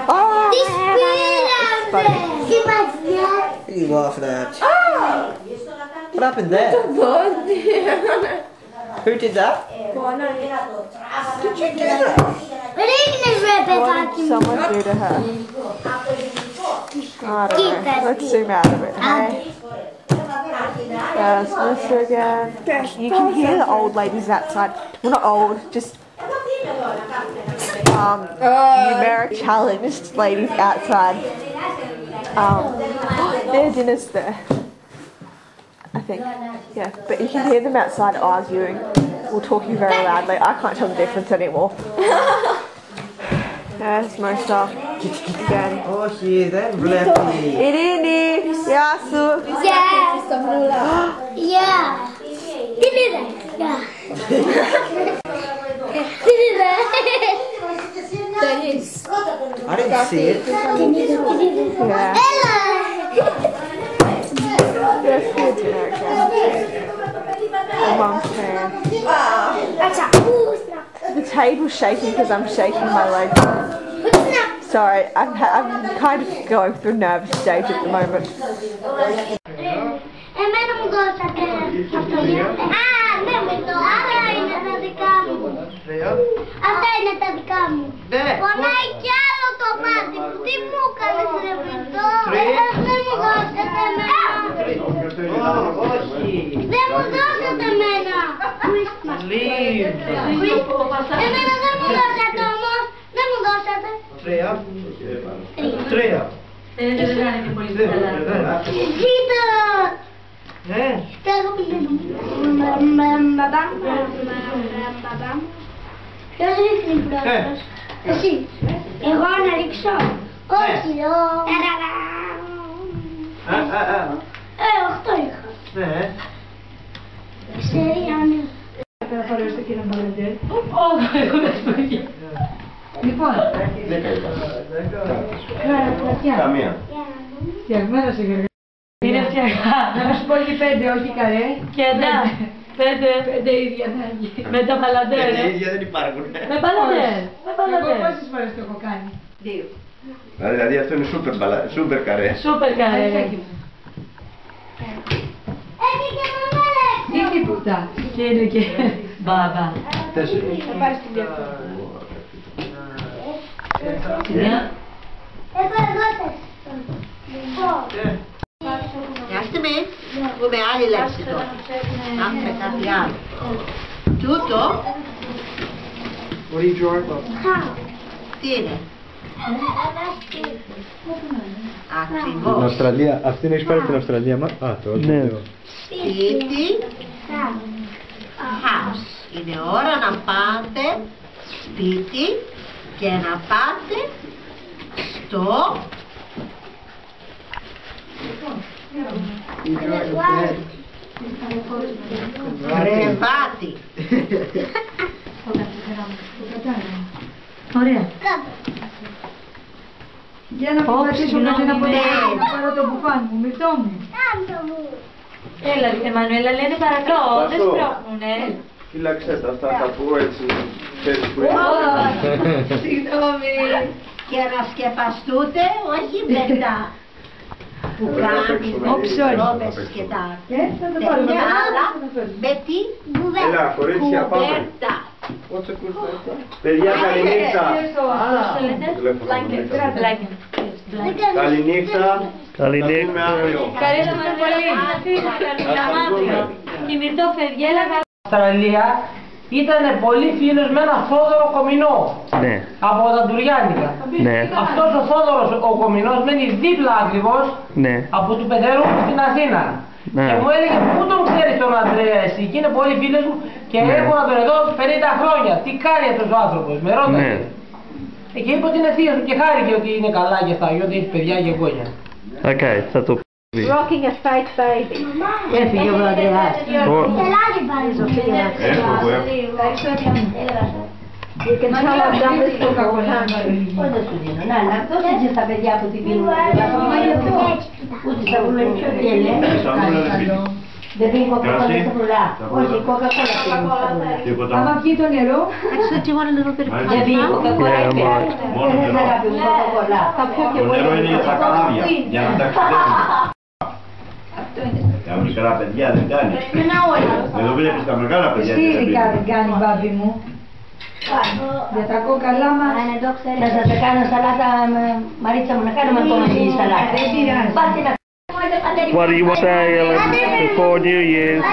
Oh, it's funny. What are you laughing at? What happened there? Who did that? Did you do that? What did someone do to her? I don't know. Let's zoom out of it, hey? There's Melissa again. You can hear the old ladies outside. Well, not old, just numeric challenged ladies outside. Their dinner's there, I think. Yeah, but you can hear them outside arguing or talking very loudly. I can't tell the difference anymore. There's Mosta again. Oh, she then Flappy. Irini, Yasu. Yeah. I didn't see it. Yeah. That's good dinner again. My mum's fan. The table's shaking because I'm shaking my leg. Sorry, I'm kind of going through a nervous stage at the moment. Εμένα μου δώσατε αυτογένεια. Δεν μου το. Αυτά είναι τα δικά μου. Αυτά είναι τα δικά μου. Πονάει κι άλλο το μάτι μου. Τι μου έκανες ρε βιτό. Δεν μου δώσατε εμένα. Δεν μου δώσατε εμένα. Εμένα δεν μου δώσατε όμως. Δεν μου δώσατε. 3. Δεν είναι και πολύ καλά. Ζήτω! Θέλω ποιος ρίχνει πρώτος? Εσύ. Εγώ να ρίξω? Όχι, οχτώ είχα. Ξέρει αν... Θα φορέσω το κύριο Μπαλαντέρ. Όχι, εγώ δεν σπαγιά. Λοιπόν. 10. Καμία. Φτιαγμένο σε γεργά. Είναι φτιαγμένο. Να σου πω και 5, όχι καρέ. Και ναι, 5 ίδια θα γίνει. με τα Μπαλαντέρ. 5 ίδια δεν υπάρχουν. Με Μπαλαντέρ. Εγώ πόσες φορές το έχω κάνει? 2. Δηλαδή αυτό είναι σούπερ καρέ. Σούπερ καρέ. Τι τίποτα. Και είναι και μπαμπά. 4. Θα πάρεις την διαφορά. Μια στιγμή, πούμε άλλη λέξη τώρα. Να έχουμε κάτι άλλο. Τούτο. What are you drawing about? Τι είναι? Στην Ακριβώς. Αυστραλία, αυτήν έχεις πάρει την Αυστραλία μας. Α, το Ναι. Σπίτι. House. Είναι ώρα να πάτε σπίτι και να πάτε στο κρεβάτι. Ωραία. Για να προσπαθήσω κάτι να πάρω το μπουφάν μου, μυρτό μου. Έλα, Εμμανουέλα, λένε παρακαλώ, δεν σπρώχνουνε. Φύλαξε τα, αυτά θα πω έτσι. Συγγνώμη. Και να σκεπαστούτε, όχι μετά. Που κάνει με ρόμπες και τα τέτοια, αλλά με τι Έλα, κορίτσια, πάμε. κουβέρτα. Παιδιά, καληνύχτα. Καληνύχτα. Καληνύχτα. Ευχαριστούμε πολύ. Και Μυρτώ Φευγέλα. Αυστραλία ήταν πολύ φίλος με ένα Θόδωρο Κομινό. Ναι. Από τα Τουριάνικα. Ναι. Αυτός ο Θόδωρος ο Κομινός μένει δίπλα ακριβώς Ναι. από του Πεδερού στην Αθήνα. Ναι. Και μου έλεγε πού τον ξέρεις τον Ανδρέα εσύ, και είναι πολύ φίλος μου και Ναι. έχω να τον εδώ 50 χρόνια. Τι κάνει αυτός ο άνθρωπος, με ρώτασε. Ναι. Και είπε ότι είναι θείος του και χάρηκε ότι είναι καλά και αυτά, γιατί έχει παιδιά και εγγόνια. Οκ, θα το πει. Rocking a fake baby. Έφυγε ο Ανδρεάς. You can tell I've done this before, can't you? Πότε σου δίνω, να, δώσε και στα παιδιά που την πίνουν. Ούτε θα βρουν πιο γελέ. Δεν πίνει κοκακόλα στα πουλά. Όχι, κοκακόλα πίνουν. Άμα πιει το νερό. Δεν πίνει κοκακόλα, είπε. Δεν αγάπη μου κοκακόλα. Το νερό είναι για τα καράβια, για να ταξιδεύουν. Τα μικρά παιδιά δεν κάνει. Εδώ βλέπεις τα μεγάλα παιδιά Τι δεν ειδικά πίνουν. δεν κάνει, μπάμπη μου. Για τα κόκαλά μας. Να σας τα κάνω σαλάτα, Μαρίτσα μου, να κάνουμε ακόμα τη σαλάτα. Δεν πειράζει. Πάτε να What do you want to say, Ellen, before New Year's?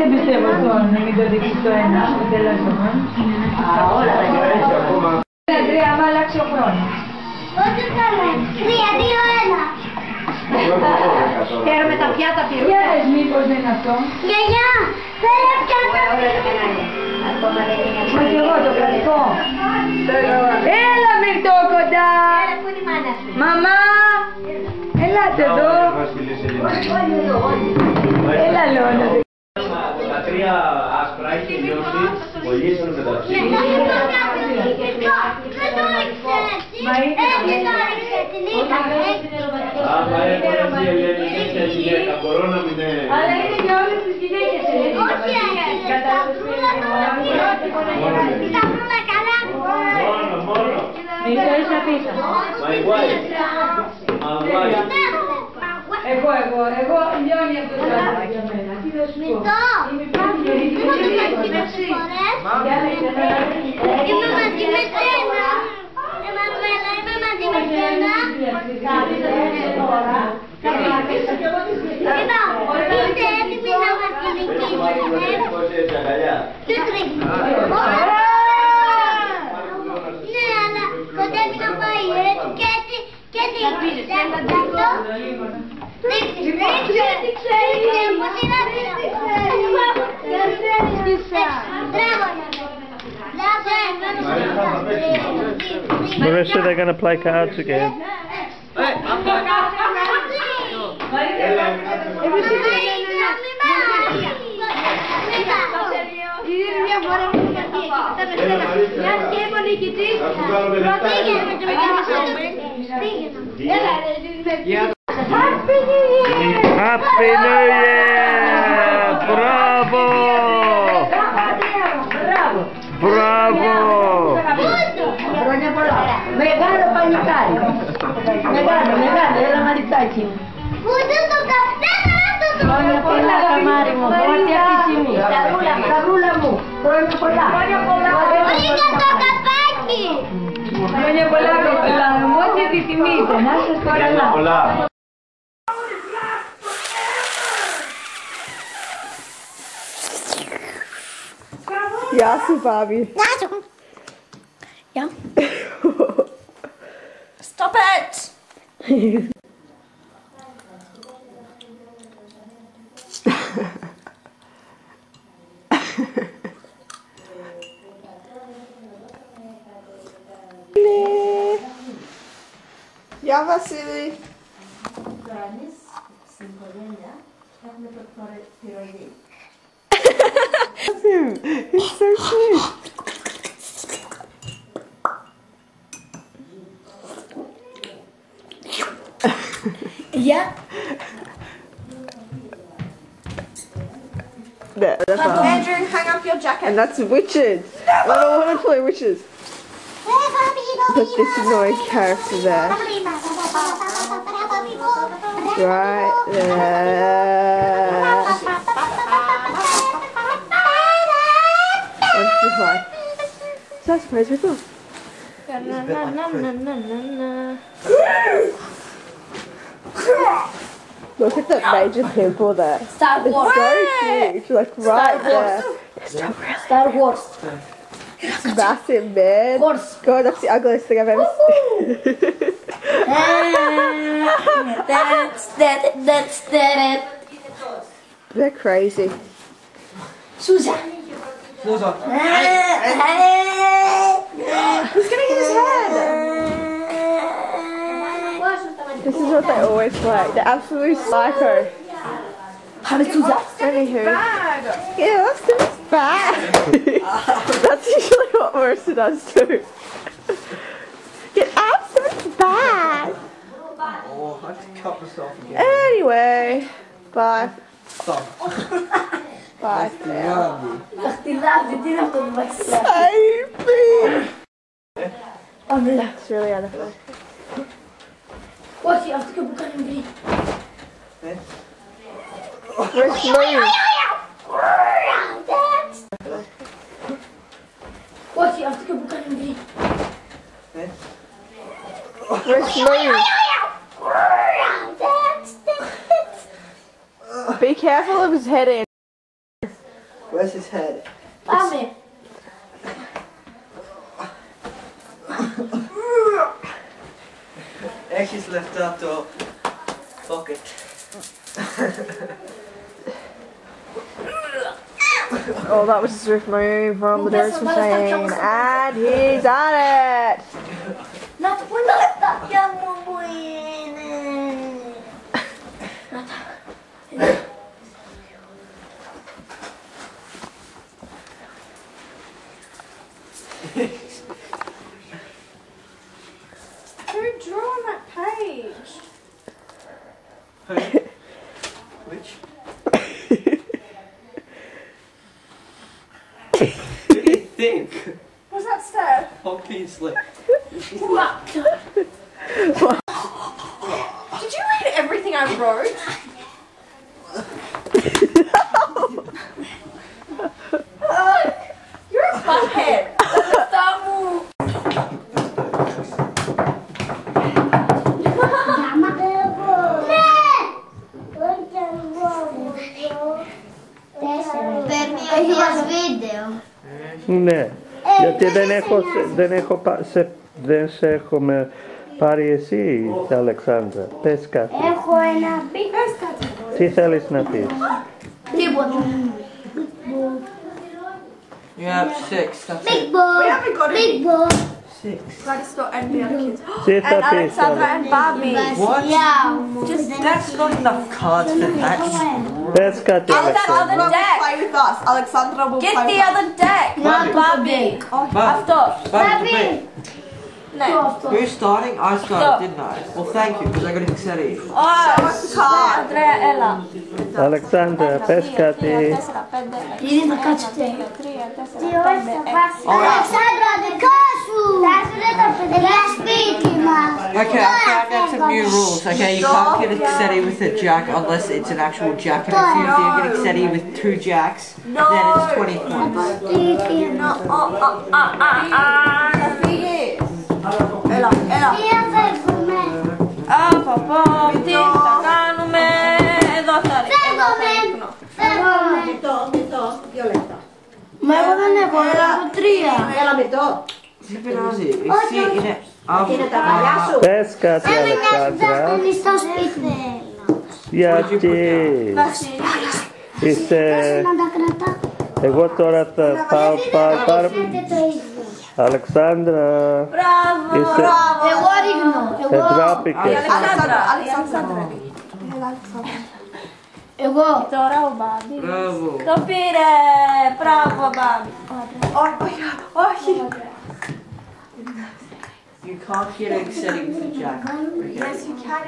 Δεν πιστεύω στον να μην το δείξει το ένα, το τελειώσαμε. όλα τα γεράσια ακόμα. Αντρέα, άμα αλλάξει ο χρόνος. Όχι καλά. 3, 2, 1. Φέρουμε τα πιάτα πυρούτα. Για δες μήπως δεν είναι αυτό. Γιαγιά, θέλω πιάτα. Ακόμα δεν είναι. Όχι εγώ το κρατικό. Έλα Μυρτώ κοντά. Πού είναι η μάνα σου? Μαμά. Ελάτε εδώ. Έλα Λόνα. Τα τρία άσπρα έχει τελειώσει, κολλήσανε μεταξύ. Μα είναι Άμα έχω έτσι ελληνικές και γυναίκα, μπορώ να μην είναι... αλλά είναι για όλες τις γυναίκες. Μόνο. Μυρτώ είσαι πίσω. My wife. My wife. Εγώ λιώνει αυτό το πράγμα για μένα. Τι θα σου πω. Είμαι Είμαι μαζί με σένα. κοντεύει να πάει και έτσι και δείχνει. Marissa, they're going to play cards again. Happy New Year! Bravo! Bravo! Χρόνια πολλά. Μεγάλο παλικάρι. Μεγάλο, έλα μαριτσάκι μου. Χρόνια πολλά, καμάρι μου. Ό,τι επιθυμεί. Σαρούλα μου. Χρόνια πολλά. Χρόνια πολλά, κοπέλα μου. Ό,τι επιθυμείτε. Να σας καλά. Γεια σου, Bobby. Γεια σου. Γεια. Stop it! Γεια Βασίλη. He's so cute. Yeah. Yeah, that's all. Andrew, hang up your jacket. And that's witches. I don't want to play witches. Put this annoying character there. Right there. One, two, five. So I suppose we go. Look at that major pimple there. Star Wars. It's so huge, like right there. Stop really. Star Wars. It's massive, man. God, that's the ugliest thing I've ever seen. That's it. They're crazy. Susan. Who's gonna get his head? This is what they always play. They're absolutely psycho. Anywho. Yeah, that's his bag. That's usually what Marissa does too. Get out of his bag. Oh, I have to cut myself again. Anyway, bye. Stop. Bye for now. Save me. That's really unfair. What's the after bukan beri? Where's Lou? What's the after bukan beri? Where's Lou? Be careful of his head in. Where's his head? Mommy. She's left out the bucket. Oh, that was just Riff Moon from the Dance Machine, and he's on it! Not that young woman. Who drew on that page? Which? What do you think? What's that step? Obviously. What? Did you read everything I wrote? You're a butthead. Ναι, γιατί δεν έχω Δεν σε έχουμε πάρει εσύ, Αλεξάνδρα. Πες κάτι. Έχω ένα big. Τι θέλεις να πεις. Τίποτα. You have 6. That's Big it. ball. Big ball. 6. Ευχαριστώ, NBA kids. Τι And θα πεις, Alexandra and Bobby. What? Just That's not enough cards for that. Πες κάτι, Alexandra Αλεξάνδρα. will play with us. Alexandra will Get play the with us. other deck. Not Bobby. Αυτό. Bobby. Ναι. Who's starting? I started, didn't I? Well, thank you, because I got excited. Αντρέα, έλα. Αλεξάνδρα, πες κάτι. 4, 5, 6, 7, 3, 4, 5, 6. Αλεξάνδρα, δικό σου. Για σπίτι μας. Okay, I found out some new rules. Okay, you can't get Excetti with a jack unless it's an actual jack. And if you get Excetti with 2 jacks, then it's 20 points. Έλα, έλα. Απαπα, τι θα κάνουμε. Εδώ θα ρίχνω. Δύο λεπτά. Μα εγώ δεν έχω, έχω 3. Έλα με το. Τι πειράζει, εσύ είναι... Είναι τα παλιά σου. Πες κάτι, Αλεξάνδρα. Στο σπίτι. Γιατί είσαι... Να τα κρατάω. Εγώ τώρα θα πάω πάρω... Αλεξάνδρα. Μπράβο. Εγώ ρίχνω. Εντράπηκες. Αλεξάνδρα. Εγώ. Τώρα ο Μπάμπη. Μπράβο. Το πήρε. Μπράβο, Μπάμπη. Όχι. You can't get Excetti with a jack. Yes, you can.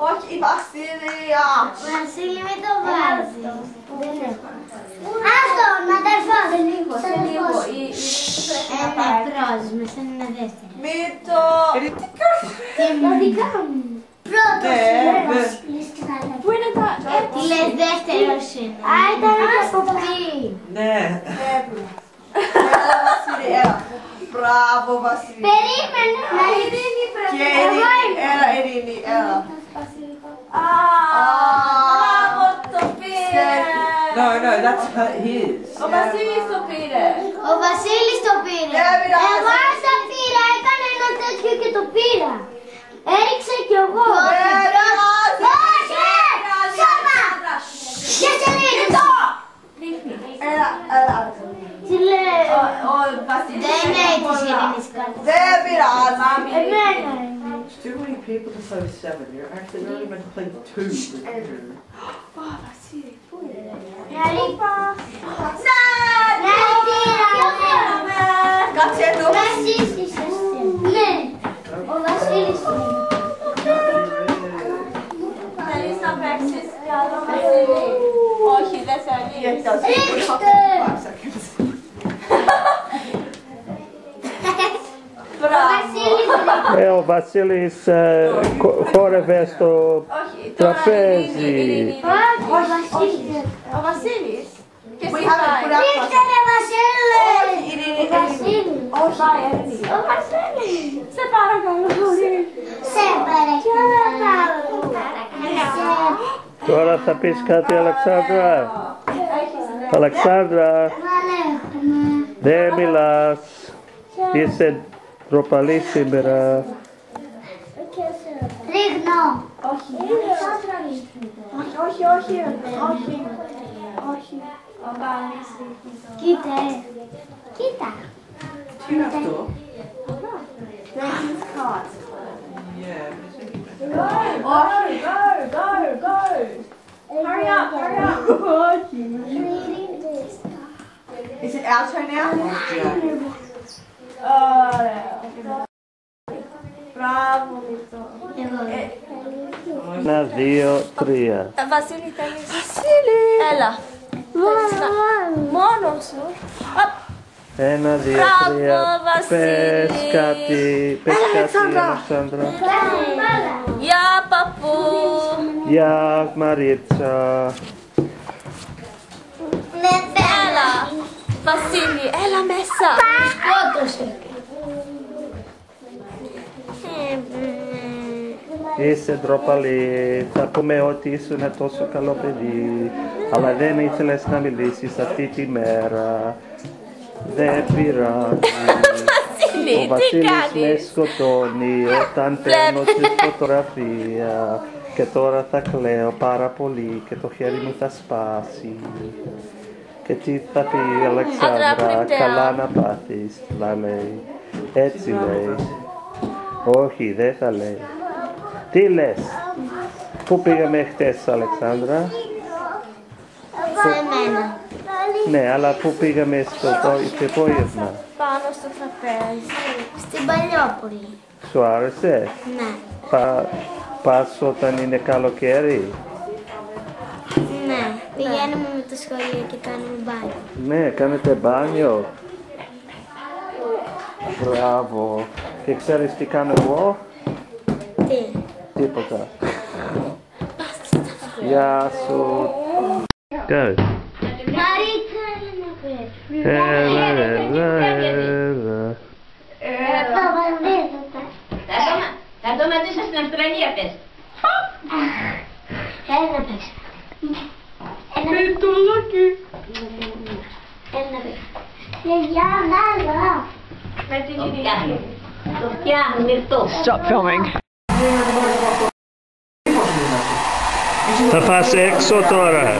Όχι, η Βασίλεια. Βασίλη, μην το βάζεις. Άστον, αδερφός. Σε λίγο. Ένα τρως, μέσα είναι δεύτερη. Μην το... Και τα δικά μου. Πρώτος. Πού είναι τα... Τι λες δεύτερος είναι. Α, ήταν από πριν. Ναι. Έλα, Βασίλη, έλα. Μπράβο, Βασίλη. Περίμενε. Να Ειρήνη πρέπει. Και Ειρήνη, έλα, Ειρήνη, έλα. Μπράβο, το πήρε. No, that's his. Ο Βασίλης το πήρε. Ο Βασίλης το πήρε. Εγώ το πήρα, έκανα ένα τέτοιο και το πήρα. Έριξε κι εγώ. Όχι, σώμα. Και σε ρίχνω. Έλα. Τι λέει. Ο Βασίλης Δεν είναι της Ειρήνης κάτι. δεν πειράζει. Εμένα. There's too many people to play with 7. You're actually only meant to play 2 with 2. Βασίλη, πού είναι. Να ρίχνω. Να ρίχνω. Κάτσε εδώ. Βασίλης είσαι. Ναι. Ο Βασίλης είναι. Θέλεις να παίξεις κι άλλο, Βασίλη. Όχι, δεν θέλεις. Ρίχτε. Ο Βασίλης χόρευε στο τραπέζι. Ο Βασίλης. Και εσύ Ρίχτε ρε Βασίλη. Όχι, ο Βασίλης. Σε παρακαλώ. Σε παρακαλώ. Τώρα θα πεις κάτι, Αλεξάνδρα. Αλεξάνδρα, δεν μιλάς. Είσαι ντροπαλή σήμερα. Ρίχνω. Όχι. Ο Μπάμπης. Κοίτα. Κοίτα. Τι είναι αυτό? Hurry up. Is it our turn now? Μπράβο, Ένα, δύο, τρία. Βασίλη, θέλεις. Βασίλη. Έλα. Μόνος σου. Ένα, δύο, Μπράβο, τρία. Βασίλη. Πες κάτι, Αλεξάνδρα. Γεια, παππού. Γεια, Μαρίτσα. Έλα. Βασίλη, έλα μέσα. Σκότωσε. Είσαι ντροπαλή. Θα πούμε ότι ήσουν τόσο καλό παιδί. Αλλά δεν ήθελες να μιλήσεις αυτή τη μέρα. Δεν πειράζει. Βασίλη. Ο Βασίλης με σκοτώνει όταν παίρνω τη φωτογραφία και τώρα θα κλαίω πάρα πολύ και το χέρι μου θα σπάσει. Και τι θα πει η Αλεξάνδρα, καλά να πάθεις, θα λέει. Έτσι λέει. Όχι, δεν θα λέει. Τι λες? Πού πήγαμε χτες, Αλεξάνδρα? Σε μένα. Ναι, αλλά πού πήγαμε στο απόγευμα? Πάνω στο τραπέζι. Στην Παλιόπολη. Σου άρεσε? Ναι. Πας όταν είναι καλοκαίρι? Ναι. Πηγαίνουμε με το σχολείο και κάνουμε μπάνιο. Ναι, κάνετε μπάνιο. Μπράβο. Και ξέρεις τι κάνω εγώ? Τι? Τίποτα. Γεια σου. Go. Μαρίτσα, Έλα. Θα το μαζί σας στην Αυστραλία, πες. Ένα παίξε. Ένα παίξε. Για μάλλον. Με την ίδια. Το φτιάχνει μυρτό. Stop filming. Θα πας έξω τώρα.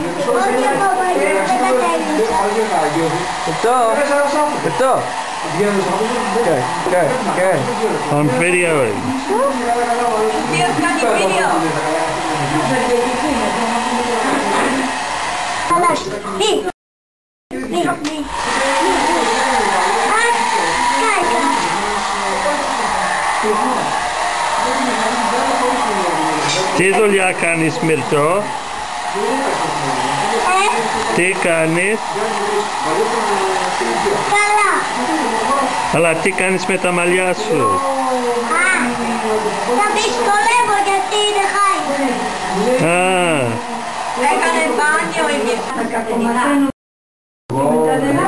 Εδώ. On video. Τι δουλειά κάνεις, Μυρτώ? Τι κάνεις? Καλά. Αλλά τι κάνεις με τα μαλλιά σου? Θα δυσκολεύω γιατί είναι χάρη. Έκανε μπάνιο η Μυρτώ. Εγώ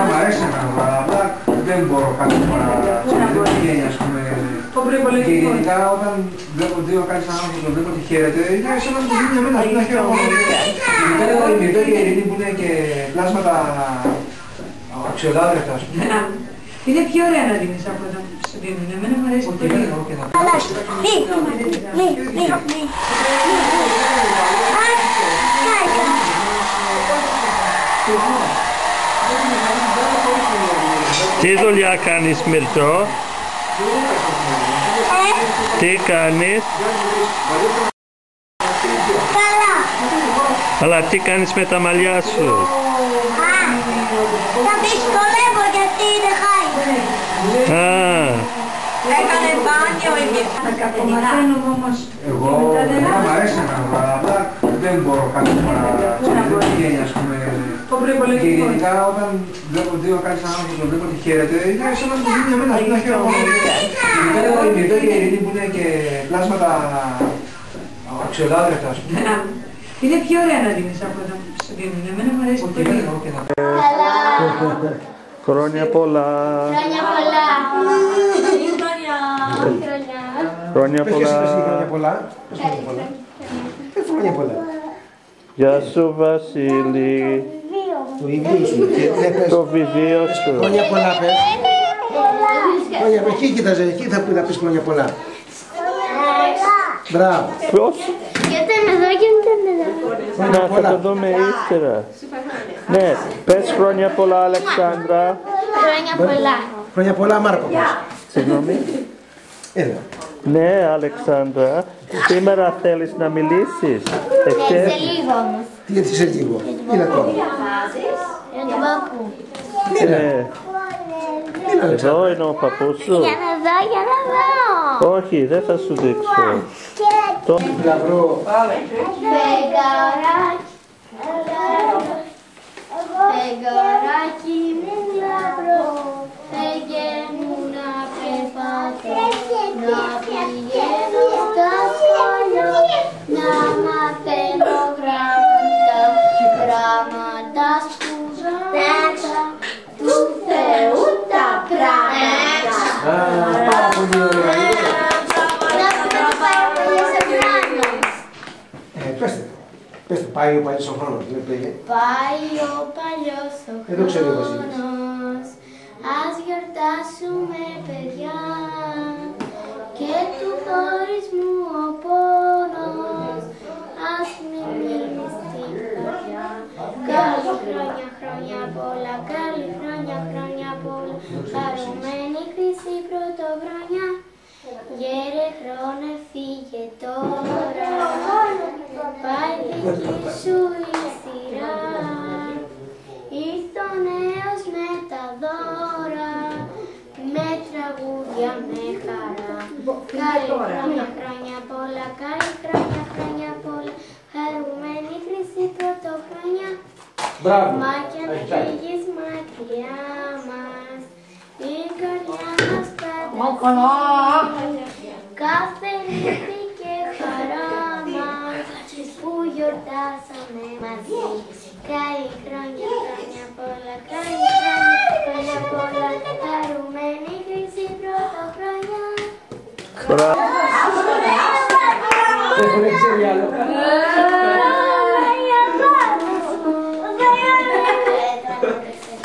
μ' αρέσει να κάνω, αλλά δεν μπορώ κάτι να βγαίνει, ας πούμε. Και γενικά όταν βλέπω δύο κάνεις έναν άνθρωπο, βλέπω ότι χαίρεται, είναι σαν να μου δίνει εμένα, δεν να χαίρομαι μόνο. Γενικά η Μυρτώ και η Ειρήνη που είναι και πλάσματα αξιολάτρευτα, ας πούμε. Είναι πιο ωραία να δίνεις από όταν σου δίνουν. Εμένα μου αρέσει πολύ. Τι δουλειά κάνεις, Μυρτώ? Τι κάνεις? Καλά. Αλλά τι κάνεις με τα μαλλιά σου? Θα δυσκολεύω γιατί είναι χάρη. Έκανε μπάνιο η Μυρτώ. Μαθαίνουμε όμως. Εγώ μ' αρέσει να κάνω, αλλά δεν μπορώ κάτι να βγαίνει, ας πούμε. Και γενικά όταν βλέπω δύο κάνεις έναν άνθρωπο, βλέπω ότι χαίρεται, είναι σαν να μου δίνει εμένα, δεν να χαίρομαι μόνο. Γενικά η Μυρτώ και η Ειρήνη που είναι και πλάσματα αξιολάτρευτα, ας πούμε. Είναι πιο ωραία να δίνεις από όταν σου δίνουν. Εμένα μου αρέσει πολύ. Χρόνια πολλά. Χρόνια πολλά. Χρόνια πολλά. Χρόνια πολλά. Χρόνια πολλά. Γεια σου, Βασίλη. Το βιβλίο σου. Το βιβλίο σου. Χρόνια πολλά, πες. Χρόνια πολλά. Εκεί κοίταζε, εκεί θα πεις χρόνια πολλά. Μπράβο. Ποιος? Γιατί είναι εδώ και είναι εδώ. Να, θα το δούμε ύστερα. Ναι, πες χρόνια πολλά, Αλεξάνδρα. Χρόνια πολλά. Χρόνια πολλά, Μάρκο. Συγγνώμη. Έλα. Ναι, Αλεξάνδρα, σήμερα θέλεις να μιλήσεις? Σε λίγο όμως. Τι γιατί σε λίγο? Τι να τώρα? Για τον παππού. Ναι. Εδώ είναι ο παππούς σου. Για να δω, για να δω. Όχι, δεν θα σου δείξω. Το λαυρό. Φεγγαράκι μου λαμπρό, φεγγέ μου να περπατώ, να πηγαίνω στα σχολείο, να μαθαίνω γράμματα σπουδαία, του Θεού τα πράγματα. Πάρα πολύ ωραία. Πες το, πάει ο παλιός ο χρόνος. Πάει ο παλιός ο χρόνος, ας γιορτάσουμε. γιορτάσουμε παιδιά και του χωρισμού ο πόνος ας μην μείνει στην καρδιά. Καλή χρόνια, χρόνια πολλά, καλή χρόνια, χρόνια πολλά, χαρούμενη χρυσή πρωτοχρονιά. Γέρε χρόνε φύγε τώρα, πάει δική σου η σειρά. Ήρθε ο νέος με τα δώρα, με τραγούδια, με χαρά. Καλή χρόνια, χρόνια πολλά, καλή χρόνια, χρόνια πολλά, χαρούμενη χρυσή πρωτοχρονιά. Μα κι αν φύγεις μακριά μας, η καρδιά μας πατάει. Κάθε νύχτη και χαρά μας που γιορτάσαμε μαζί. Καλή χρόνια, χρόνια πολλά, καλή χρόνια, χρόνια πολλά, χαρούμενη χρυσή πρωτοχρονιά. Δεν ξέρει άλλο.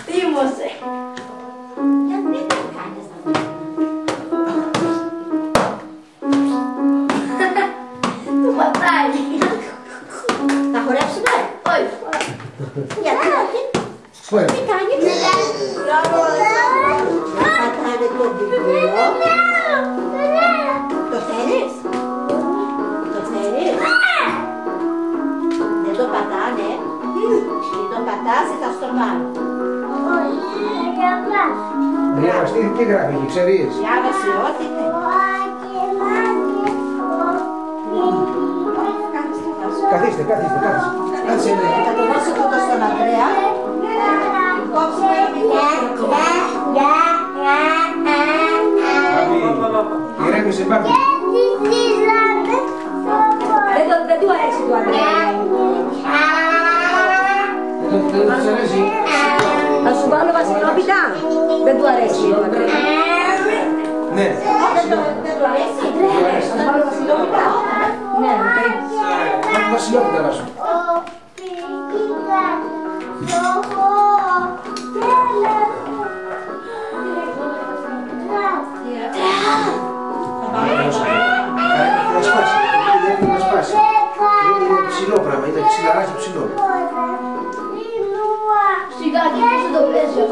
Θύμωσε. Του πατάει. Θα χορέψουμε? Όχι. Γιατί όχι? Τι κάνεις? Πατάνε το βιβλίο. Το θέλεις? Το θέλεις? Δεν το πατάνε. Δεν το πατάς ή θα στο βάλω. Διάβασε, τι γράφει εκεί, ξέρεις? Διάβασε ό,τι Καθίστε. Κάτσε. Θα το δώσω τούτο στον Ανδρέα. Κόψουμε ένα ηρέμησε, Μπάμπη. Δεν του αρέσει του Ανδρέα. Δεν τους αρέσει. Θα σου βάλω βασιλόπιτα. Δεν του αρέσει του Ανδρέα. Ναι. Δεν του αρέσει. Θα σου βάλω βασιλόπιτα. Ναι, Μάθει βασιλόπιτα να σου. Θα σπάσει. Είναι ψηλό πράγμα, ήταν ψηλαράκι ψηλό. Σιγά και πίσω το παίζω.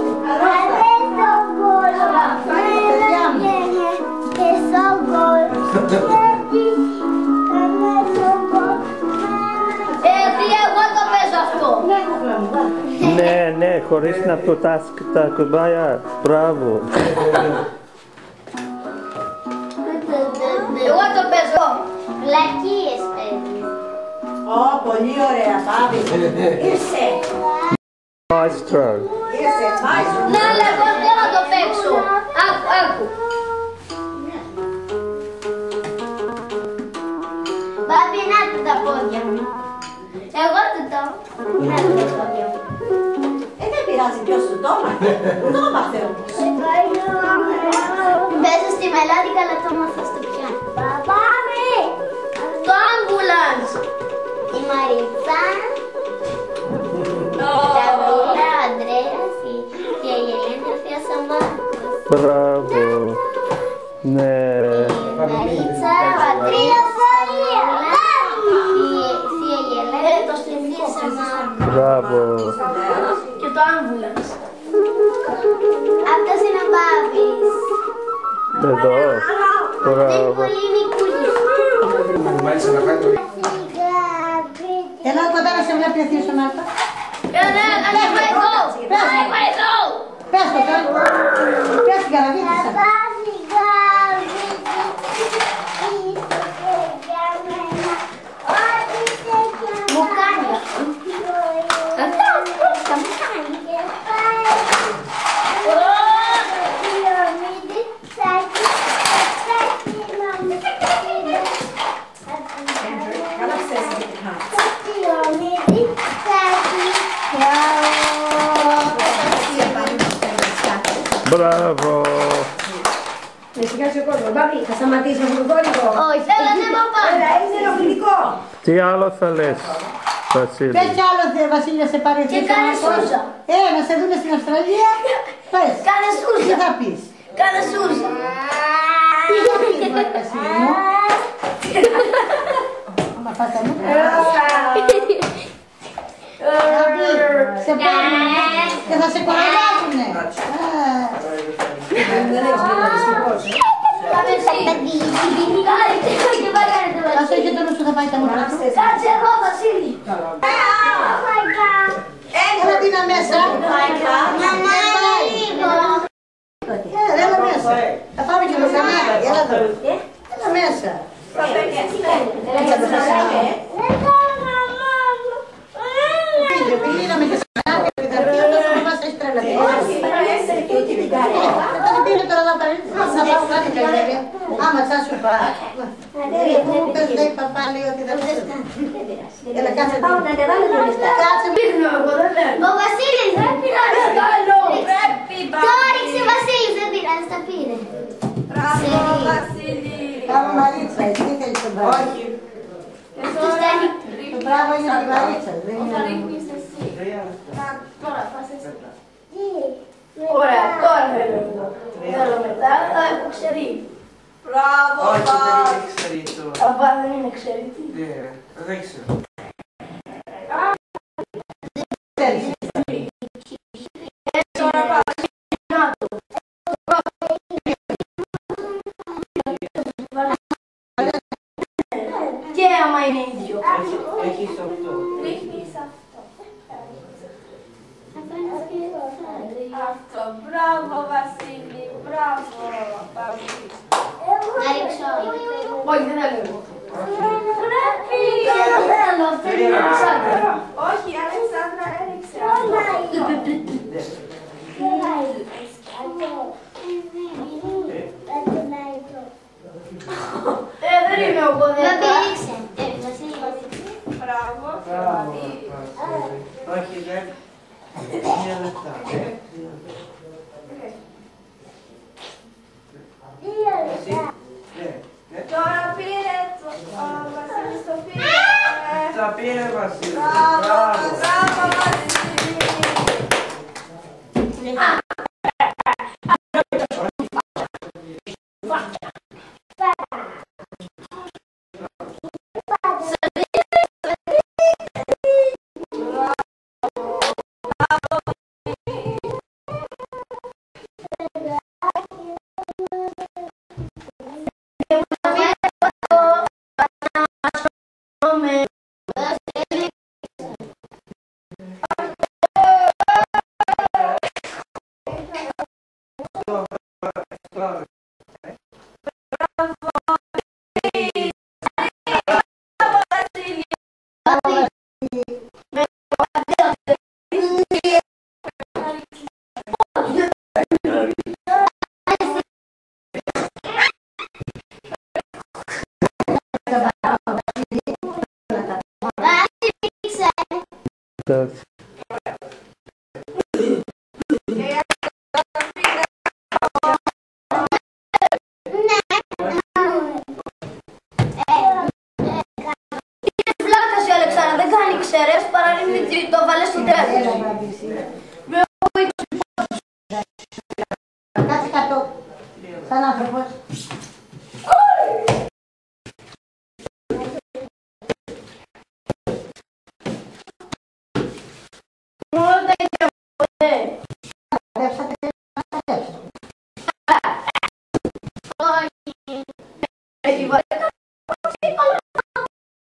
Και στο γκολ. Εγώ το παίζω αυτό. Ναι, χωρίς να ποτάς τα κουμπάκια. Μπράβο. Εγώ το παίζω. Βλακίες παίζεις. Ω, πολύ ωραία, Μπάμπη. Ήρθε. Maestro. Ήρθε, Maestro. Ναι, αλλά εγώ δεν θα το παίξω. Άκου. Μπάμπη, να του τα πόδια μου. Εγώ του το. Να του τα πόδια μου. Δεν πειράζει ποιος του το μάθε. Το μάθε όμως. Παίζω στη μελάδικα, αλλά το μάθω στο πιάνο. Μπάμπη! Το ambulance! Η Μαρίτσα, η Σαββίνα, ο Ανδρέας, η Αγελένη, ο Θεός ο Μάρκος. Μπράβο. Ναι. Η Μαρίτσα, ο Ανδρέας, η Σαββίνα, η Αγελένη, το Θεός ο Μάρκος. Μπράβο. Και το ambulance. Αυτός είναι ο Μπάμπης. Εδώ. Μπράβο. Πολύ μικρούλης. Μάλιστα να φάει το Έλα κοντά να σε βλέπει ο θείος ο Μάρκος. Πες το, πες την καραβίτησα. Μου κάνει. Αυτό θα μου κάνει. Μπράβο. Σιγά ο κόσμο. Μπάμπη, θα σταματήσει αυτό το κόλυκο. Όχι, θέλω να πάω πάνω. Είναι ενοχλητικό. Τι άλλο θα λες, Βασίλη? Πες κι άλλο, Βασίλεια, σε παρεθείς. Και κάνε σούζα. Να σε δούμε στην Αυστραλία. Πες. Κάνε σούζα. Τι θα πεις? Κάνε σούζα. Μα πάτα μου. Σε πάνε και θα σε κοροϊδάσουνε. Κάτσε έχει το νου σου, θα πάει τα μούτρα του. Κάτσε εδώ, Βασίλη. Έλα Τίνα μέσα. Μαμά, λίγο. Έλα μέσα. Θα πάμε και το κανάλι. Έλα εδώ. Έλα μέσα. Πήγαμε και σε κανάλι. Αυτό μας έχει τρελαθεί. Δεν πήγε τώρα να πάρει. Θα πάω κάτι καλύτερα. Άμα θα σου πάω. Μου πες λέει παπά λέει ότι δεν πες. Έλα κάτσε. Κάτσε μήνω εγώ δεν λέω. Ο Βασίλης δεν πειράζει. Το άριξε ο Βασίλης, δεν πειράζει, τα πήρε. Μπράβο Βασίλη. Μπράβο Μαρίτσα, εσύ δεν θέλεις τον μπράβο. Όχι. Το μπράβο είναι τη Μαρίτσα. Θα ρίχνεις εσύ. Τώρα πας εσύ. Ωραία, τώρα θέλω εγώ. Θέλω μετά, θα έχω ξερί. Μπράβο, Παπά δεν είναι ξεριτή. Δεν ξέρω. Και άμα είναι ίδιο. Έχεις αυτό. Ρίχνεις αυτό. Αυτό, μπράβο Βασίλη, μπράβο. Να ρίξω. Όχι, δεν θέλω εγώ. Πρέπει. Δεν θέλω, αυτό είναι η Αλεξάνδρα. Όχι, η Αλεξάνδρα έριξε. Δεν είμαι εγώ, δεν Δεν πήριξε. Μπράβο. Όχι, δεν. Μία λεπτά. Τώρα πήρε το Βασίλης, το πήρε. Τα πήρε Βασίλη. Μπράβο, μπράβο Βασίλη. Το βάλε στο τέλος. Κάτσε κάτω. Σαν άνθρωπος.